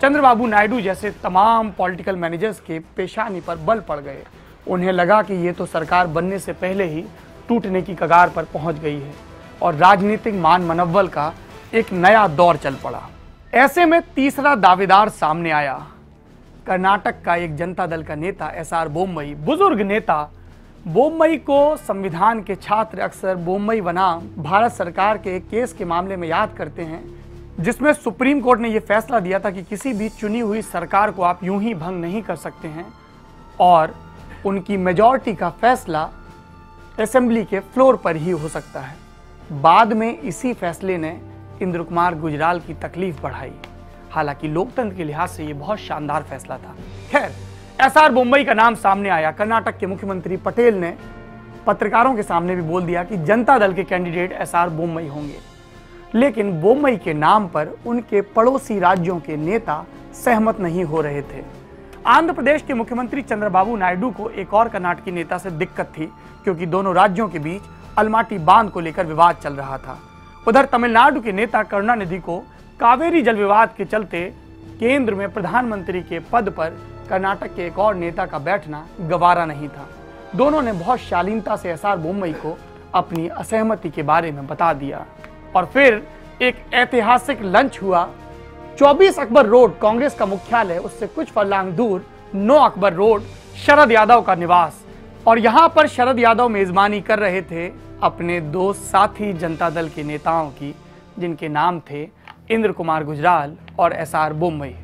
चंद्रबाबू नायडू जैसे तमाम पॉलिटिकल मैनेजर्स के पेशानी पर बल पड़ गए। उन्हें लगा कि ये तो सरकार बनने से पहले ही टूटने की कगार पर पहुंच गई है और राजनीतिक मान मनव्वल का एक नया दौर चल पड़ा। ऐसे में तीसरा दावेदार सामने आया। कर्नाटक का एक जनता दल का नेता एसआर बोम्मई, बुजुर्ग नेता। बोम्मई को संविधान के छात्र अक्सर बोम्मई बनाम भारत सरकार के एक केस के मामले में याद करते हैं, जिसमें सुप्रीम कोर्ट ने यह फैसला दिया था कि किसी भी चुनी हुई सरकार को आप यूं ही भंग नहीं कर सकते हैं और उनकी मेजॉरिटी का फैसला असेंबली के फ्लोर पर ही हो सकता है। बाद में इसी फैसले ने इंद्र कुमार गुजराल की तकलीफ बढ़ाई। हालांकि लोकतंत्र के लिहाज से यह बहुत शानदार फैसला था। खैर, एसआर बोम्मई का नाम सामने आया। कर्नाटक के मुख्यमंत्री पटेल ने पत्रकारों के सामने भी बोल दिया कि जनता दल के कैंडिडेट एसआर बोम्मई होंगे, लेकिन बोम्मई के नाम पर उनके पड़ोसी राज्यों के नेता सहमत नहीं हो रहे थे। आंध्र प्रदेश के मुख्यमंत्री चंद्रबाबू नायडू को एक और कर्नाटकी नेता से दिक्कत थी, क्योंकि दोनों राज्यों के बीच अलमाटी बांध को लेकर विवाद चल रहा था। उधर तमिलनाडु के नेता करुणानिधि को कावेरी जल विवाद के चलते केंद्र में प्रधानमंत्री के पद पर कर्नाटक के एक और नेता का बैठना गवारा नहीं था। दोनों ने बहुत शालीनता से एसआर बोम्मई को अपनी असहमति के बारे में बता दिया और फिर एक ऐतिहासिक लंच हुआ। 24 अकबर रोड कांग्रेस का मुख्यालय, उससे कुछ फरलांग दूर 9 अकबर रोड शरद यादव का निवास, और यहां पर शरद यादव मेजबानी कर रहे थे अपने दो साथी जनता दल के नेताओं की, जिनके नाम थे इंद्र कुमार गुजराल और एसआर बोम्मई।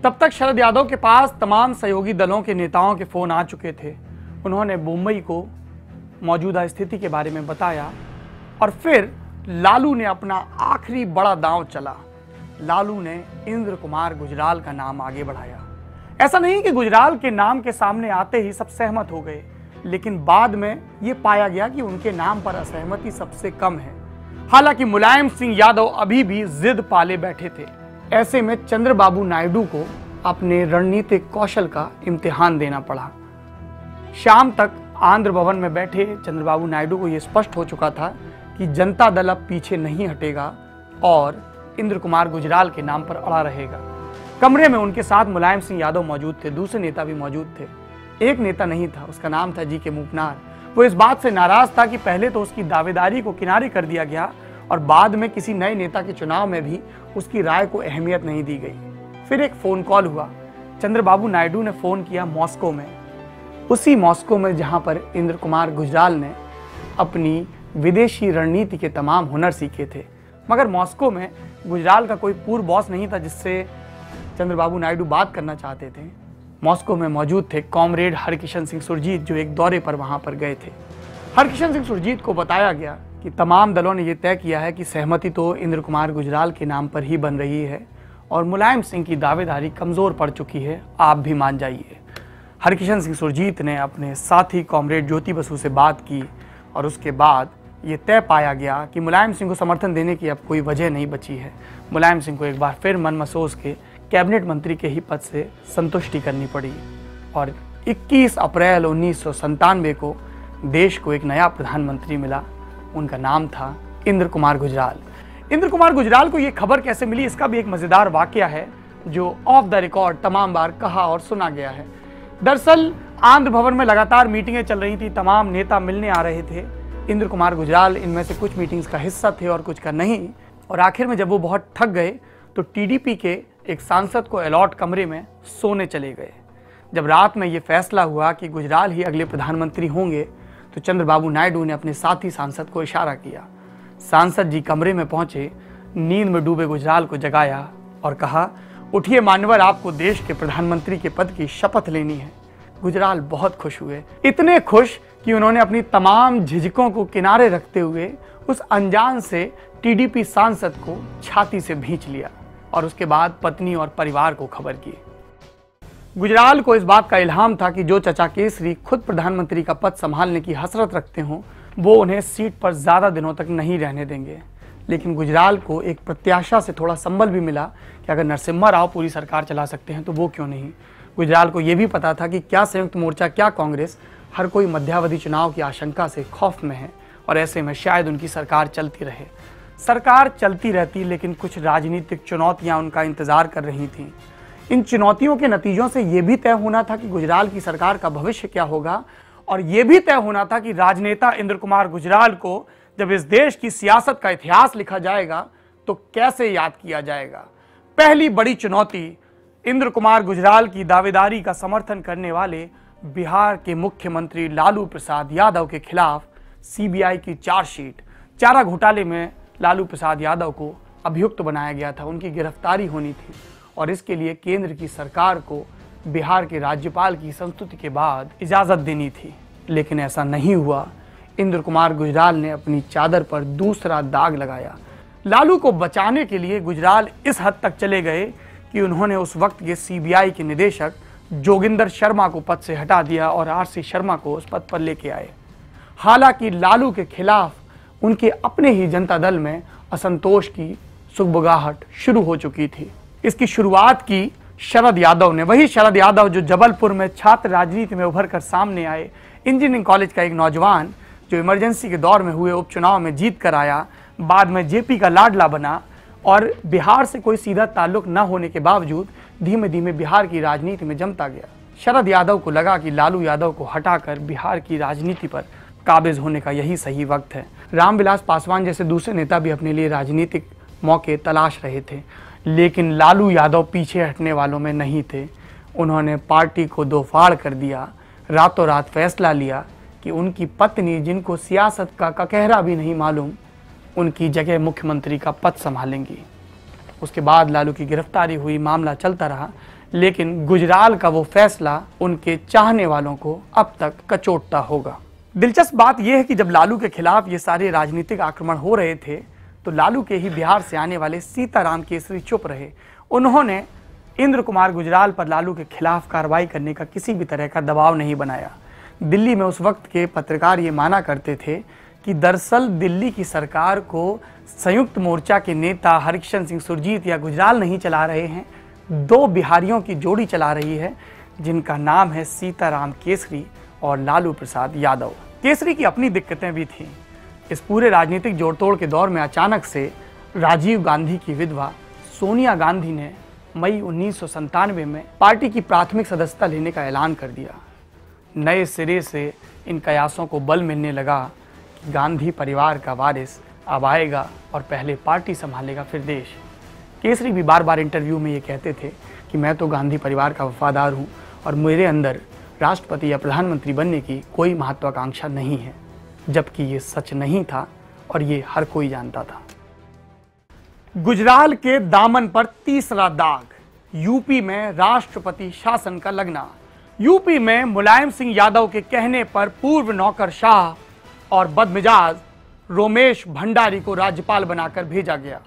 तब तक शरद यादव के पास तमाम सहयोगी दलों के नेताओं के फोन आ चुके थे। उन्होंने बोम्मई को मौजूदा स्थिति के बारे में बताया और फिर लालू ने अपना आखिरी बड़ा दांव चला। लालू ने इंद्र कुमार गुजराल का नाम आगे बढ़ाया। ऐसा नहीं कि गुजराल के नाम के सामने आते ही सब सहमत हो गए, लेकिन बाद में यह पाया गया कि उनके नाम पर असहमति सबसे कम है। हालांकि मुलायम सिंह यादव अभी भी जिद पाले बैठे थे। ऐसे में चंद्रबाबू नायडू को अपने रणनीतिक कौशल का इम्तिहान देना पड़ा। शाम तक आंध्र भवन में बैठे चंद्रबाबू नायडू को यह स्पष्ट हो चुका था कि जनता दल अब पीछे नहीं हटेगा और इंद्र कुमार गुजराल के नाम पर अड़ा रहेगा। कमरे में उनके साथ मुलायम सिंह यादव मौजूद थे, दूसरे नेता भी मौजूद थे। एक नेता नहीं था, उसका नाम था जी.के. मूपनार। वो इस बात से नाराज था कि पहले तो उसकी दावेदारी को किनारे कर दिया गया और बाद में किसी नए नेता के चुनाव में भी उसकी राय को अहमियत नहीं दी गई। फिर एक फोन कॉल हुआ। चंद्रबाबू नायडू ने फोन किया मॉस्को में, उसी मॉस्को में जहां पर इंद्र कुमार गुजराल ने अपनी विदेशी रणनीति के तमाम हुनर सीखे थे। मगर मॉस्को में गुजराल का कोई पूर्व बॉस नहीं था जिससे चंद्रबाबू नायडू बात करना चाहते थे। मॉस्को में मौजूद थे कॉमरेड हरकिशन सिंह सुरजीत, जो एक दौरे पर वहां पर गए थे। हरकिशन सिंह सुरजीत को बताया गया कि तमाम दलों ने यह तय किया है कि सहमति तो इंद्र कुमार गुजराल के नाम पर ही बन रही है और मुलायम सिंह की दावेदारी कमजोर पड़ चुकी है, आप भी मान जाइए। हरकिशन सिंह सुरजीत ने अपने साथी कॉमरेड ज्योति बसु से बात की और उसके बाद ये तय पाया गया कि मुलायम सिंह को समर्थन देने की अब कोई वजह नहीं बची है। मुलायम सिंह को एक बार फिर मन मसोस के कैबिनेट मंत्री के ही पद से संतुष्टि करनी पड़ी और 21 अप्रैल 1997 को देश को एक नया प्रधानमंत्री मिला। उनका नाम था इंद्र कुमार गुजराल। इंद्र कुमार गुजराल को ये खबर कैसे मिली, इसका भी एक मजेदार वाकया है जो ऑफ द रिकॉर्ड तमाम बार कहा और सुना गया है। दरअसल आंध्र भवन में लगातार मीटिंगें चल रही थी, तमाम नेता मिलने आ रहे थे। इंद्र कुमार गुजराल इनमें से कुछ मीटिंग्स का हिस्सा थे और कुछ का नहीं, और आखिर में जब वो बहुत थक गए तो टीडीपी के एक सांसद को अलॉट कमरे में सोने चले गए। जब रात में ये फैसला हुआ कि गुजराल ही अगले प्रधानमंत्री होंगे तो चंद्रबाबू नायडू ने अपने साथी सांसद को इशारा किया। सांसद जी कमरे में पहुंचे, नींद में डूबे गुजराल को जगाया और कहा, उठिए मान्यवर, आपको देश के प्रधानमंत्री के पद की शपथ लेनी है। गुजराल बहुत खुश हुए, इतने खुश कि उन्होंने अपनी तमाम झिझकों को किनारे रखते हुए उस अनजान से टीडीपी सांसद को छाती से भींच लिया और उसके बाद पत्नी और परिवार को खबर की। गुजराल को इस बात का इल्हाम था कि जो चचा केसरी खुद प्रधानमंत्री का पद संभालने की हसरत रखते हों, वो उन्हें सीट पर ज्यादा दिनों तक नहीं रहने देंगे। लेकिन गुजराल को एक प्रत्याशा से थोड़ा संबल भी मिला कि अगर नरसिम्हा राव पूरी सरकार चला सकते हैं तो वो क्यों नहीं। गुजराल को ये भी पता था कि क्या संयुक्त मोर्चा क्या कांग्रेस हर कोई मध्यावधि चुनाव की आशंका से खौफ में है और ऐसे में शायद उनकी सरकार चलती रहे। सरकार चलती रहती, लेकिन कुछ राजनीतिक चुनौतियां उनका इंतजार कर रही थीं। इन चुनौतियों के नतीजों से यह भी तय होना था कि गुजराल की सरकार का भविष्य क्या होगा, और यह भी तय होना था कि राजनेता इंद्र कुमार गुजराल को जब इस देश की सियासत का इतिहास लिखा जाएगा तो कैसे याद किया जाएगा। पहली बड़ी चुनौती इंद्र कुमार गुजराल की दावेदारी का समर्थन करने वाले बिहार के मुख्यमंत्री लालू प्रसाद यादव के खिलाफ सीबीआई की चार्जशीट। चारा घोटाले में लालू प्रसाद यादव को अभियुक्त बनाया गया था, उनकी गिरफ्तारी होनी थी और इसके लिए केंद्र की सरकार को बिहार के राज्यपाल की संस्तुति के बाद इजाजत देनी थी, लेकिन ऐसा नहीं हुआ। इंद्र कुमार गुजराल ने अपनी चादर पर दूसरा दाग लगाया। लालू को बचाने के लिए गुजराल इस हद तक चले गए कि उन्होंने उस वक्त के सीबीआई के निदेशक जोगिंदर शर्मा को पद से हटा दिया और आरसी शर्मा को उस पद पर लेके आए। हालांकि लालू के खिलाफ उनके अपने ही जनता दल में असंतोष की सुगबुगाहट शुरू हो चुकी थी। इसकी शुरुआत की शरद यादव ने, वही शरद यादव जो जबलपुर में छात्र राजनीति में उभर कर सामने आए, इंजीनियरिंग कॉलेज का एक नौजवान जो इमरजेंसी के दौर में हुए उपचुनाव में जीत कर आया, बाद में जेपी का लाडला बना और बिहार से कोई सीधा ताल्लुक न होने के बावजूद धीमे धीमे बिहार की राजनीति में जमता गया। शरद यादव को लगा कि लालू यादव को हटाकर बिहार की राजनीति पर काबिज होने का यही सही वक्त है। रामविलास पासवान जैसे दूसरे नेता भी अपने लिए राजनीतिक मौके तलाश रहे थे, लेकिन लालू यादव पीछे हटने वालों में नहीं थे। उन्होंने पार्टी को दो फाड़ कर दिया, रातों रात फैसला लिया कि उनकी पत्नी, जिनको सियासत का ककहरा भी नहीं मालूम, उनकी जगह मुख्यमंत्री का पद संभालेंगी। उसके बाद लालू की गिरफ्तारी हुई, मामला चलता रहा, लेकिन गुजराल का वो फैसला उनके चाहने वालों को अब तक कचोटता होगा। दिलचस्प बात यह है कि जब लालू के खिलाफ ये सारे राजनीतिक आक्रमण हो रहे थे तो लालू के ही बिहार से आने वाले सीताराम केसरी चुप रहे। उन्होंने इंद्र कुमार गुजराल पर लालू के खिलाफ कार्रवाई करने का किसी भी तरह का दबाव नहीं बनाया। दिल्ली में उस वक्त के पत्रकार ये माना करते थे कि दरअसल दिल्ली की सरकार को संयुक्त मोर्चा के नेता हरिकिशन सिंह सुरजीत या गुजराल नहीं चला रहे हैं, दो बिहारियों की जोड़ी चला रही है जिनका नाम है सीताराम केसरी और लालू प्रसाद यादव। केसरी की अपनी दिक्कतें भी थीं। इस पूरे राजनीतिक जोड़तोड़ के दौर में अचानक से राजीव गांधी की विधवा सोनिया गांधी ने मई 1997 में पार्टी की प्राथमिक सदस्यता लेने का ऐलान कर दिया। नए सिरे से इन कयासों को बल मिलने लगा कि गांधी परिवार का वारिस अब आएगा और पहले पार्टी संभालेगा फिर देश। केसरी भी बार बार इंटरव्यू में ये कहते थे कि मैं तो गांधी परिवार का वफादार हूँ और मेरे अंदर राष्ट्रपति या प्रधानमंत्री बनने की कोई महत्वाकांक्षा नहीं है, जबकि ये सच नहीं था और ये हर कोई जानता था। गुजराल के दामन पर तीसरा दाग, यूपी में राष्ट्रपति शासन का लगना। यूपी में मुलायम सिंह यादव के कहने पर पूर्व नौकरशाह और बदमिजाज रोमेश भंडारी को राज्यपाल बनाकर भेजा गया।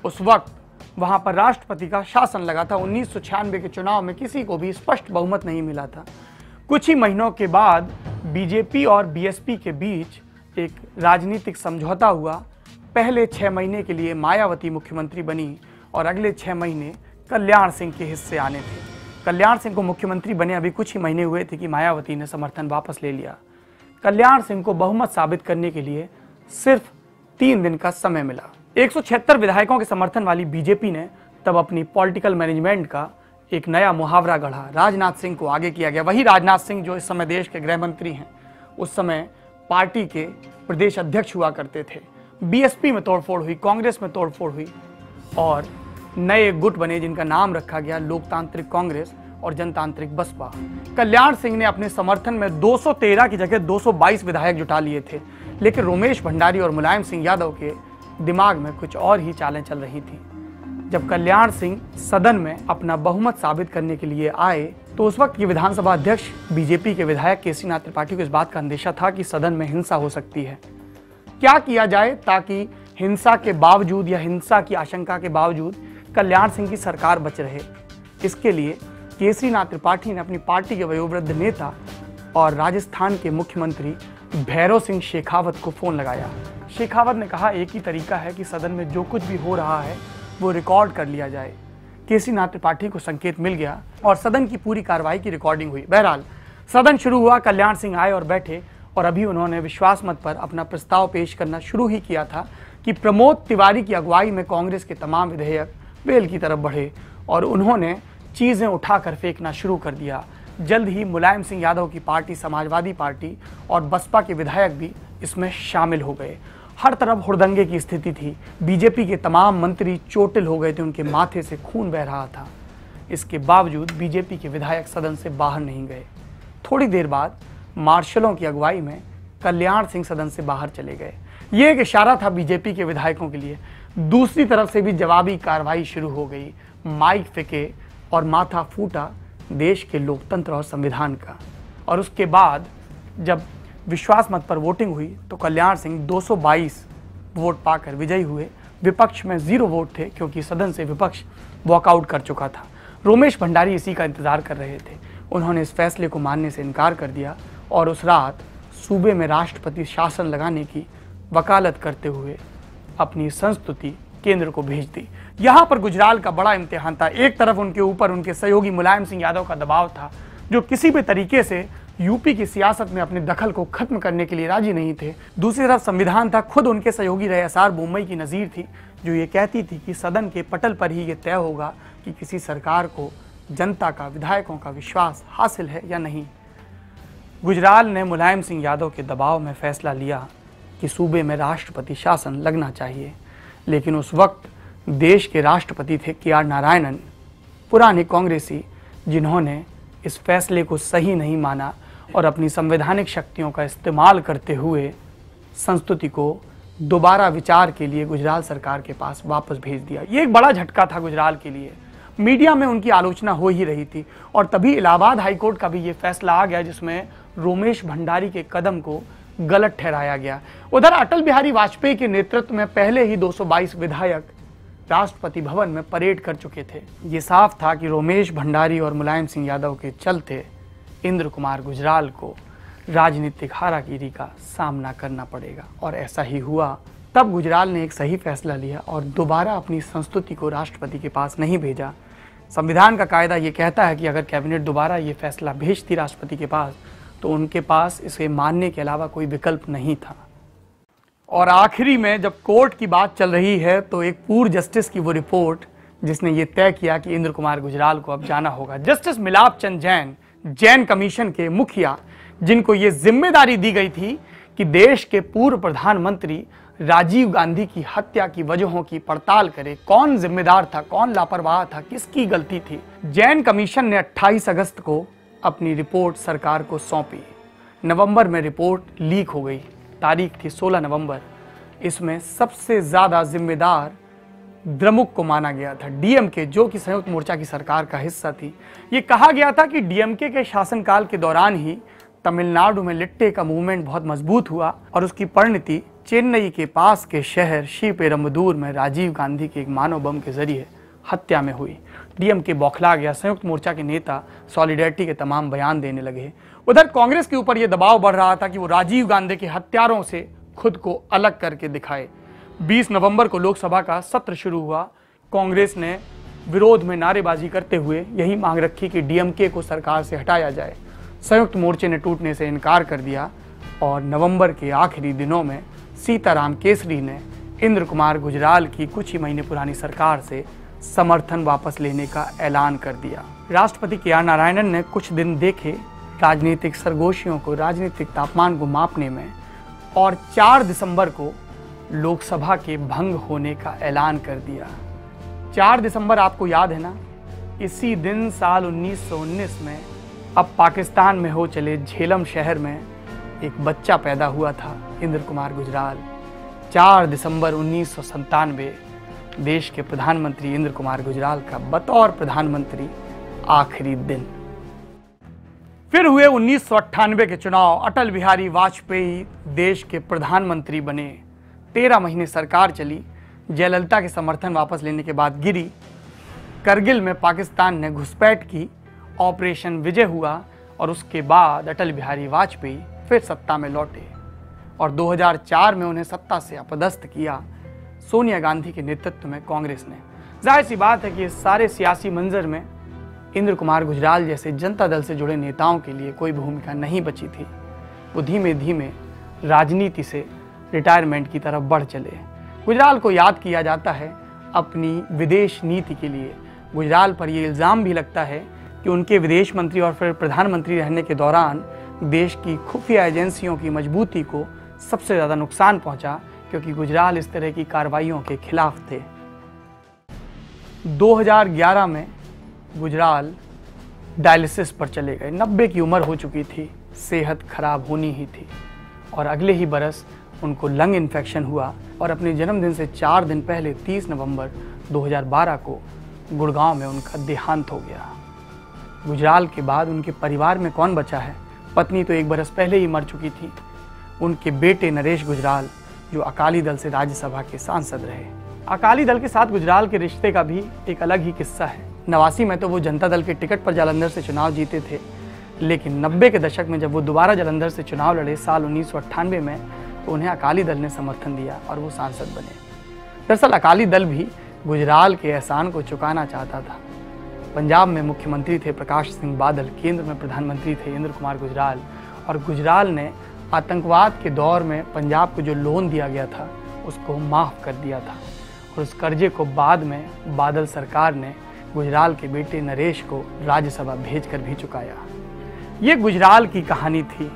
उस वक्त वहां पर राष्ट्रपति का शासन लगा था। 1996 के चुनाव में किसी को भी स्पष्ट बहुमत नहीं मिला था। कुछ ही महीनों के बाद बीजेपी और बीएसपी के बीच एक राजनीतिक समझौता हुआ। पहले 6 महीने के लिए मायावती मुख्यमंत्री बनी और अगले 6 महीने कल्याण सिंह के हिस्से आने थे। कल्याण सिंह को मुख्यमंत्री बने अभी कुछ ही महीने हुए थे कि मायावती ने समर्थन वापस ले लिया। कल्याण सिंह को बहुमत साबित करने के लिए सिर्फ 3 दिन का समय मिला। 176 विधायकों के समर्थन वाली बीजेपी ने तब अपनी पॉलिटिकल मैनेजमेंट का एक नया मुहावरा गढ़ा। राजनाथ सिंह को आगे किया गया। वही राजनाथ सिंह जो इस समय देश के गृह मंत्री हैं, उस समय पार्टी के प्रदेश अध्यक्ष हुआ करते थे। बीएसपी में तोड़फोड़ हुई, कांग्रेस में तोड़फोड़ हुई और नए गुट बने जिनका नाम रखा गया लोकतांत्रिक कांग्रेस और जनतांत्रिक बसपा। कल्याण सिंह ने अपने समर्थन में 213 की जगह 222 विधायक जुटा लिए थे, लेकिन रोमेश भंडारी और मुलायम सिंह यादव के दिमाग में कुछ और ही चालें चल रही थी। जब कल्याण सिंह सदन में अपना बहुमत साबित करने के लिए आए तो उस वक्त के विधानसभा अध्यक्ष बीजेपी के विधायक केसीनाथ त्रिपाठी को इस बात का अंदेशा था कि सदन में हिंसा हो सकती है। क्या किया जाए ताकि हिंसा के बावजूद या हिंसा की आशंका के बावजूद कल्याण सिंह की सरकार बच रहे। इसके लिए केसीनाथ त्रिपाठी ने अपनी पार्टी के वयोवृद्ध नेता और राजस्थान के मुख्यमंत्री भैरव सिंह शेखावत को फोन लगाया। शेखावत ने कहा एक ही तरीका है कि सदन में जो कुछ भी हो रहा है वो रिकॉर्ड कर लिया जाए। केसीनाथ त्रिपाठी को संकेत मिल गया और सदन की पूरी कार्रवाई की रिकॉर्डिंग हुई। बहरहाल सदन शुरू हुआ, कल्याण सिंह आए और बैठे और अभी उन्होंने विश्वास मत पर अपना प्रस्ताव पेश करना शुरू ही किया था कि प्रमोद तिवारी की अगुवाई में कांग्रेस के तमाम विधेयक बेल की तरफ बढ़े और उन्होंने चीजें उठाकर फेंकना शुरू कर दिया। जल्द ही मुलायम सिंह यादव की पार्टी, समाजवादी पार्टी और बसपा के विधायक भी इसमें शामिल हो गए। हर तरफ हुड़दंगे की स्थिति थी। बीजेपी के तमाम मंत्री चोटिल हो गए थे, उनके माथे से खून बह रहा था। इसके बावजूद बीजेपी के विधायक सदन से बाहर नहीं गए। थोड़ी देर बाद मार्शलों की अगुवाई में कल्याण सिंह सदन से बाहर चले गए। ये एक इशारा था बीजेपी के विधायकों के लिए। दूसरी तरफ से भी जवाबी कार्रवाई शुरू हो गई। माइक फेंके और माथा फूटा देश के लोकतंत्र और संविधान का। और उसके बाद जब विश्वास मत पर वोटिंग हुई तो कल्याण सिंह 222 वोट पाकर विजयी हुए। विपक्ष में 0 वोट थे क्योंकि सदन से विपक्ष वॉकआउट कर चुका था। रोमेश भंडारी इसी का इंतजार कर रहे थे। उन्होंने इस फैसले को मानने से इनकार कर दिया और उस रात सूबे में राष्ट्रपति शासन लगाने की वकालत करते हुए अपनी संस्तुति केंद्र को भेज दी। यहाँ पर गुजराल का बड़ा इम्तिहान था। एक तरफ उनके ऊपर उनके सहयोगी मुलायम सिंह यादव का दबाव था, जो किसी भी तरीके से यूपी की सियासत में अपने दखल को खत्म करने के लिए राजी नहीं थे। दूसरी तरफ संविधान था। खुद उनके सहयोगी रहे एसआर बोम्मई की नज़ीर थी, जो ये कहती थी कि सदन के पटल पर ही ये तय होगा कि किसी सरकार को जनता का, विधायकों का विश्वास हासिल है या नहीं। गुजराल ने मुलायम सिंह यादव के दबाव में फैसला लिया कि सूबे में राष्ट्रपति शासन लगना चाहिए। लेकिन उस वक्त देश के राष्ट्रपति थे KR नारायणन, पुराने कांग्रेसी, जिन्होंने इस फैसले को सही नहीं माना और अपनी संवैधानिक शक्तियों का इस्तेमाल करते हुए संस्तुति को दोबारा विचार के लिए गुजराल सरकार के पास वापस भेज दिया। ये एक बड़ा झटका था गुजराल के लिए। मीडिया में उनकी आलोचना हो ही रही थी और तभी इलाहाबाद हाईकोर्ट का भी ये फैसला आ गया, जिसमें रोमेश भंडारी के कदम को गलत ठहराया गया। उधर अटल बिहारी वाजपेयी के नेतृत्व में पहले ही 222 विधायक राष्ट्रपति भवन में परेड कर चुके थे। ये साफ था कि रोमेश भंडारी और मुलायम सिंह यादव के चलते इंद्र कुमार गुजराल को राजनीतिक हाराकीरी का सामना करना पड़ेगा और ऐसा ही हुआ। तब गुजराल ने एक सही फैसला लिया और दोबारा अपनी संस्तुति को राष्ट्रपति के पास नहीं भेजा। संविधान का कायदा ये कहता है कि अगर कैबिनेट दोबारा ये फैसला भेजती राष्ट्रपति के पास तो उनके पास इसे मानने के अलावा कोई विकल्प नहीं था। और आखिरी में जब कोर्ट की बात चल रही है तो एक पूर्व जस्टिस की वो रिपोर्ट जिसने ये तय किया कि इंद्र कुमार गुजराल को अब जाना होगा। जस्टिस मिलाप चंद जैन, जैन कमीशन के मुखिया, जिनको ये जिम्मेदारी दी गई थी कि देश के पूर्व प्रधानमंत्री राजीव गांधी की हत्या की वजहों की पड़ताल करे, कौन जिम्मेदार था, कौन लापरवाह था, किसकी गलती थी। जैन कमीशन ने 28 अगस्त को अपनी रिपोर्ट सरकार को सौंपी। नवंबर में रिपोर्ट लीक हो गई। तारीख थी 16 नवंबर। इसमें सबसे ज्यादा जिम्मेदार द्रमुक को माना गया था, डीएमके, जो कि संयुक्त मोर्चा की सरकार का हिस्सा थी। ये कहा गया था कि डीएमके के शासनकाल के दौरान ही तमिलनाडु में लिट्टे का मूवमेंट बहुत मजबूत हुआ और उसकी परिणति चेन्नई के पास के शहर श्रीपेरम्बदूर में राजीव गांधी के एक मानव बम के जरिए हत्या में हुई। डीएमके बौखला गया। संयुक्त मोर्चा के नेता सॉलिडेरिटी के तमाम बयान देने लगे। उधर कांग्रेस के ऊपर यह दबाव बढ़ रहा था कि वो राजीव गांधी के हत्यारों से खुद को अलग करके दिखाए। 20 नवंबर को लोकसभा का सत्र शुरू हुआ। कांग्रेस ने विरोध में नारेबाजी करते हुए यही मांग रखी कि डीएमके को सरकार से हटाया जाए। संयुक्त मोर्चे ने टूटने से इनकार कर दिया और नवंबर के आखिरी दिनों में सीताराम केसरी ने इंद्र कुमार गुजराल की कुछ ही महीने पुरानी सरकार से समर्थन वापस लेने का ऐलान कर दिया। राष्ट्रपति KR नारायणन ने कुछ दिन देखे राजनीतिक सरगोशियों को, राजनीतिक तापमान को मापने में और 4 दिसंबर को लोकसभा के भंग होने का ऐलान कर दिया। 4 दिसंबर आपको याद है ना? इसी दिन साल 1919 में अब पाकिस्तान में हो चले झेलम शहर में एक बच्चा पैदा हुआ था, इंद्र कुमार गुजराल। 4 दिसंबर 1997 देश के प्रधानमंत्री इंद्र कुमार गुजराल का बतौर प्रधानमंत्री आखिरी दिन। फिर हुए 1998 के चुनाव। अटल बिहारी वाजपेयी देश के प्रधानमंत्री बने। 13 महीने सरकार चली। जयललिता के समर्थन वापस लेने के बाद गिरी। करगिल में पाकिस्तान ने घुसपैठ की। ऑपरेशन विजय हुआ और उसके बाद अटल बिहारी वाजपेयी फिर सत्ता में लौटे और 2004 में उन्हें सत्ता से अपदस्थ किया सोनिया गांधी के नेतृत्व में कांग्रेस ने। जाहिर सी बात है कि इस सारे सियासी मंजर में इंद्र कुमार गुजराल जैसे जनता दल से जुड़े नेताओं के लिए कोई भूमिका नहीं बची थी। वो धीमे धीमे राजनीति से रिटायरमेंट की तरफ बढ़ चले। गुजराल को याद किया जाता है अपनी विदेश नीति के लिए। गुजराल पर यह इल्ज़ाम भी लगता है कि उनके विदेश मंत्री और फिर प्रधानमंत्री रहने के दौरान देश की खुफिया एजेंसियों की मजबूती को सबसे ज़्यादा नुकसान पहुंचा, क्योंकि गुजराल इस तरह की कार्रवाइयों के खिलाफ थे। 2011 में गुजराल डायलिसिस पर चले गए। 90 की उम्र हो चुकी थी, सेहत खराब होनी ही थी और अगले ही बरस उनको लंग इन्फेक्शन हुआ और अपने जन्मदिन से 4 दिन पहले 30 नवंबर 2012 को गुड़गांव में उनका देहांत हो गया। गुजराल के बाद उनके परिवार में कौन बचा है? पत्नी तो 1 बरस पहले ही मर चुकी थी। उनके बेटे नरेश गुजराल जो अकाली दल से राज्यसभा के सांसद रहे। अकाली दल के साथ गुजराल के रिश्ते का भी एक अलग ही किस्सा है। 89 में तो वो जनता दल के टिकट पर जालंधर से चुनाव जीते थे, लेकिन 90 के दशक में जब वो दोबारा जालंधर से चुनाव लड़े साल 1998 में, तो उन्हें अकाली दल ने समर्थन दिया और वो सांसद बने। दरअसल अकाली दल भी गुजराल के एहसान को चुकाना चाहता था। पंजाब में मुख्यमंत्री थे प्रकाश सिंह बादल, केंद्र में प्रधानमंत्री थे इंद्र कुमार गुजराल, और गुजराल ने आतंकवाद के दौर में पंजाब को जो लोन दिया गया था उसको माफ़ कर दिया था और उस कर्जे को बाद में बादल सरकार ने गुजराल के बेटे नरेश को राज्यसभा भेजकर भी चुकाया। ये गुजराल की कहानी थी,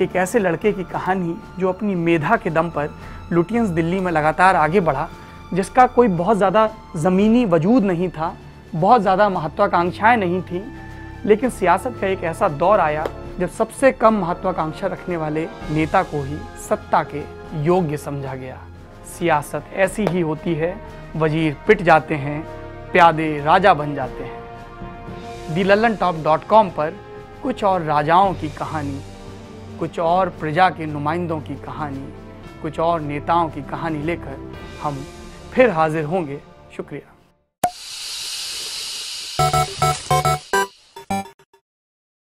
एक ऐसे लड़के की कहानी जो अपनी मेधा के दम पर लुटियंस दिल्ली में लगातार आगे बढ़ा, जिसका कोई बहुत ज़्यादा ज़मीनी वजूद नहीं था, बहुत ज़्यादा महत्वाकांक्षाएं नहीं थीं, लेकिन सियासत का एक ऐसा दौर आया जब सबसे कम महत्वाकांक्षा रखने वाले नेता को ही सत्ता के योग्य समझा गया। सियासत ऐसी ही होती है, वजीर पिट जाते हैं, प्यादे राजा बन जाते हैं। thelallanTop.com पर कुछ और राजाओं की कहानी, कुछ और प्रजा के नुमाइंदों की कहानी, कुछ और नेताओं की कहानी लेकर हम फिर हाजिर होंगे। शुक्रिया।